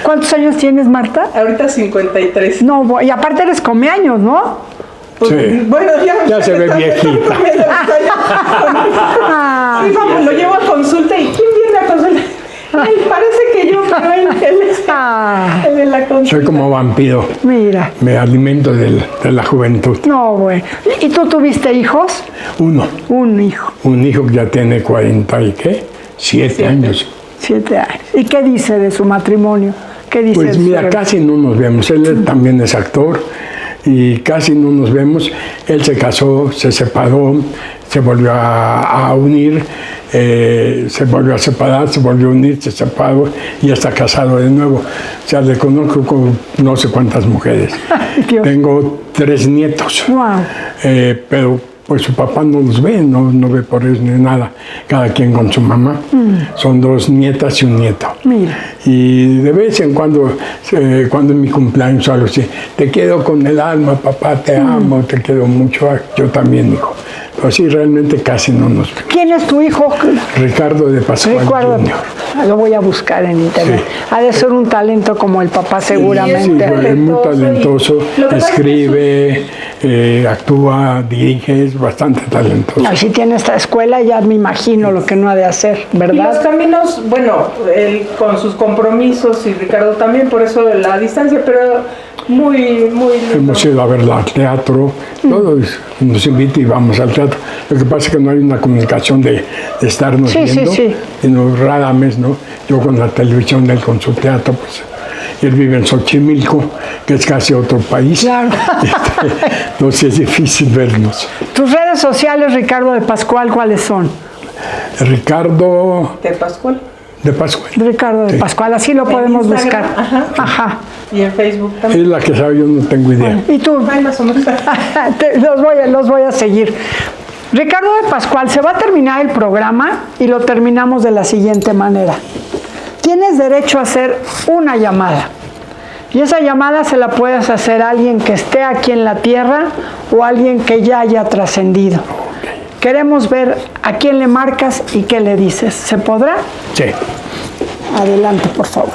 ¿Cuántos años tienes, Marta? Ahorita 53. No, y aparte eres comeaños, ¿no? Pues, Sí. bueno, Ya se ve viejita. Sí, vamos, lo llevo a consulta y ¿quién viene a consulta? Ay, parece que yo, pero él es el de la consulta. Soy como vampiro. Mira. Me alimento de la juventud. No, bueno. ¿Y tú tuviste hijos? Uno. Un hijo. Un hijo que ya tiene 40 y qué, 7 años. 7 años. ¿Y qué dice de su matrimonio? ¿Qué dice Pues de mira, su... casi no nos vemos. Él también es actor y casi no nos vemos. Él se casó, se separó, se volvió a unir, se volvió a separar, se volvió a unir, se separó y ya está casado de nuevo. O sea, le conozco con no sé cuántas mujeres. Ay, Dios. Tengo 3 nietos, Wow. pero pues su papá no los ve, no ve por ellos ni nada. Cada quien con su mamá. Son 2 nietas y un nieto. Mira. Y de vez en cuando, cuando es mi cumpleaños o algo así, te quedo con el alma, papá, te amo, te quiero mucho. Yo también, hijo. Pero sí, realmente casi no nos vemos. ¿Quién es tu hijo? Ricardo de Pascual Jr. Lo voy a buscar en internet. Sí. Ha de ser un talento como el papá, seguramente. Sí, es muy talentoso, Lo que pasa es que escribe, actúa, dirige, es bastante talentoso. No, si tiene esta escuela, ya me imagino lo que no ha de hacer, Y los ¿verdad? caminos, bueno, él con sus compromisos y Ricardo también, por eso la distancia, pero muy lindo. Hemos ido a verla al teatro, todos nos invita y vamos al teatro. Lo que pasa es que no hay una comunicación de estarnos Sí, sí, viendo, sí. sino rara vez, ¿no? Yo con la televisión, él con su teatro, pues él vive en Xochimilco, que es casi otro país. Claro. Entonces es difícil vernos. Tus redes sociales, Ricardo de Pascual, ¿cuáles son? Ricardo De Pascual. de Pascual. Ricardo de Sí. Pascual, así lo En podemos Instagram, buscar. ajá. Ajá. Y en Facebook también. Es la que sabe, yo no tengo idea. ¿Y tú? Ay, más o menos. Los voy a seguir. Ricardo de Pascual, se va a terminar el programa y lo terminamos de la siguiente manera. Tienes derecho a hacer una llamada. Y esa llamada se la puedes hacer a alguien que esté aquí en la tierra o a alguien que ya haya trascendido. Queremos ver a quién le marcas y qué le dices. ¿Se podrá? Sí. Adelante, por favor.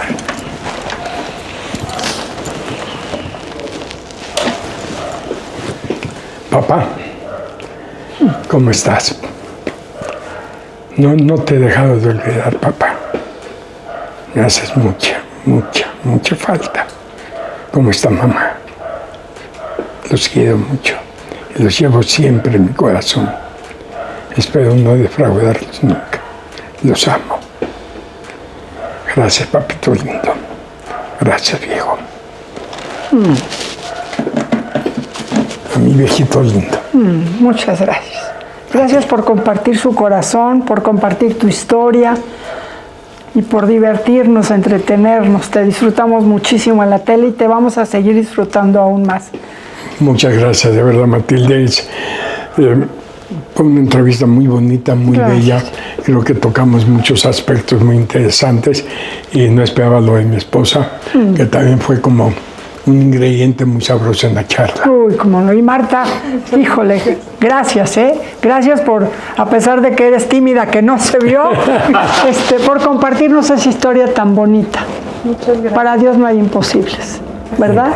Papá, ¿cómo estás? No te he dejado de olvidar, papá. Me haces mucha falta. ¿Cómo está mamá? Los quiero mucho y los llevo siempre en mi corazón. Espero no defraudarlos nunca. Los amo. Gracias, papito lindo. Gracias, viejo. A mi viejito lindo. Muchas gracias. Gracias por compartir su corazón, por compartir tu historia y por divertirnos, entretenernos. Te disfrutamos muchísimo en la tele y te vamos a seguir disfrutando aún más. Muchas gracias, de verdad, Matilde. Fue una entrevista muy bonita, muy Gracias. bella. Creo que tocamos muchos aspectos muy interesantes y no esperaba lo de mi esposa, que también fue como un ingrediente muy sabroso en la charla. Uy, cómo no. Y Marta, híjole, gracias, ¿eh? Gracias por, a pesar de que eres tímida, que no se vio, por compartirnos esa historia tan bonita. Muchas gracias. Para Dios no hay imposibles, ¿verdad?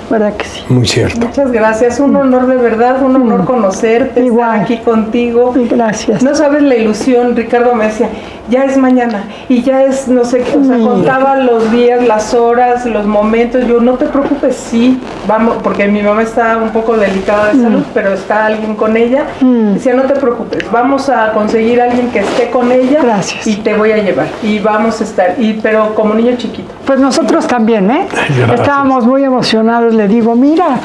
¿Verdad que sí? Muy cierto. Muchas gracias, un honor de verdad, un honor conocerte, Igual. estar aquí contigo. Y gracias. No sabes la ilusión, Ricardo me decía, ya es mañana y ya es no sé qué, o sea, Mira. contaba los días, las horas, los momentos, yo no te preocupes, sí, vamos, porque mi mamá está un poco delicada de salud, pero está alguien con ella, decía, no te preocupes, vamos a conseguir a alguien que esté con ella. Gracias. Y te voy a llevar y vamos a estar, pero como niño chiquito. Pues nosotros también, ¿eh? Gracias. Estábamos muy emocionados. Le digo, mira,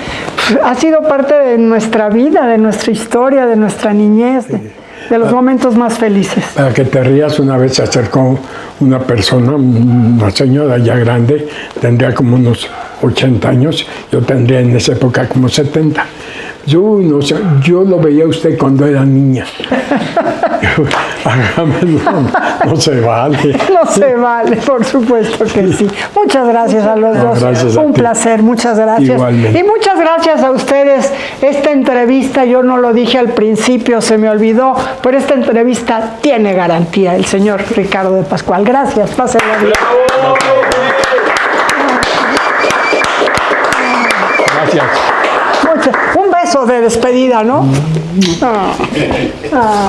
ha sido parte de nuestra vida, de nuestra historia, de nuestra niñez, de los momentos más felices. Para que te rías, una vez se acercó una persona, una señora ya grande, tendría como unos 80 años, yo tendría en esa época como 70. Yo no sé, yo lo veía a usted cuando era niña. No se vale. No se vale, por supuesto que sí. Muchas gracias a los dos. Gracias a Un ti. placer, muchas gracias. Igualmente. Y muchas gracias a ustedes. Esta entrevista, yo no lo dije al principio, se me olvidó, pero esta entrevista tiene garantía, el señor Ricardo de Pascual. Gracias, pásenla bien. Gracias. Un beso de despedida, ¿no? Ah.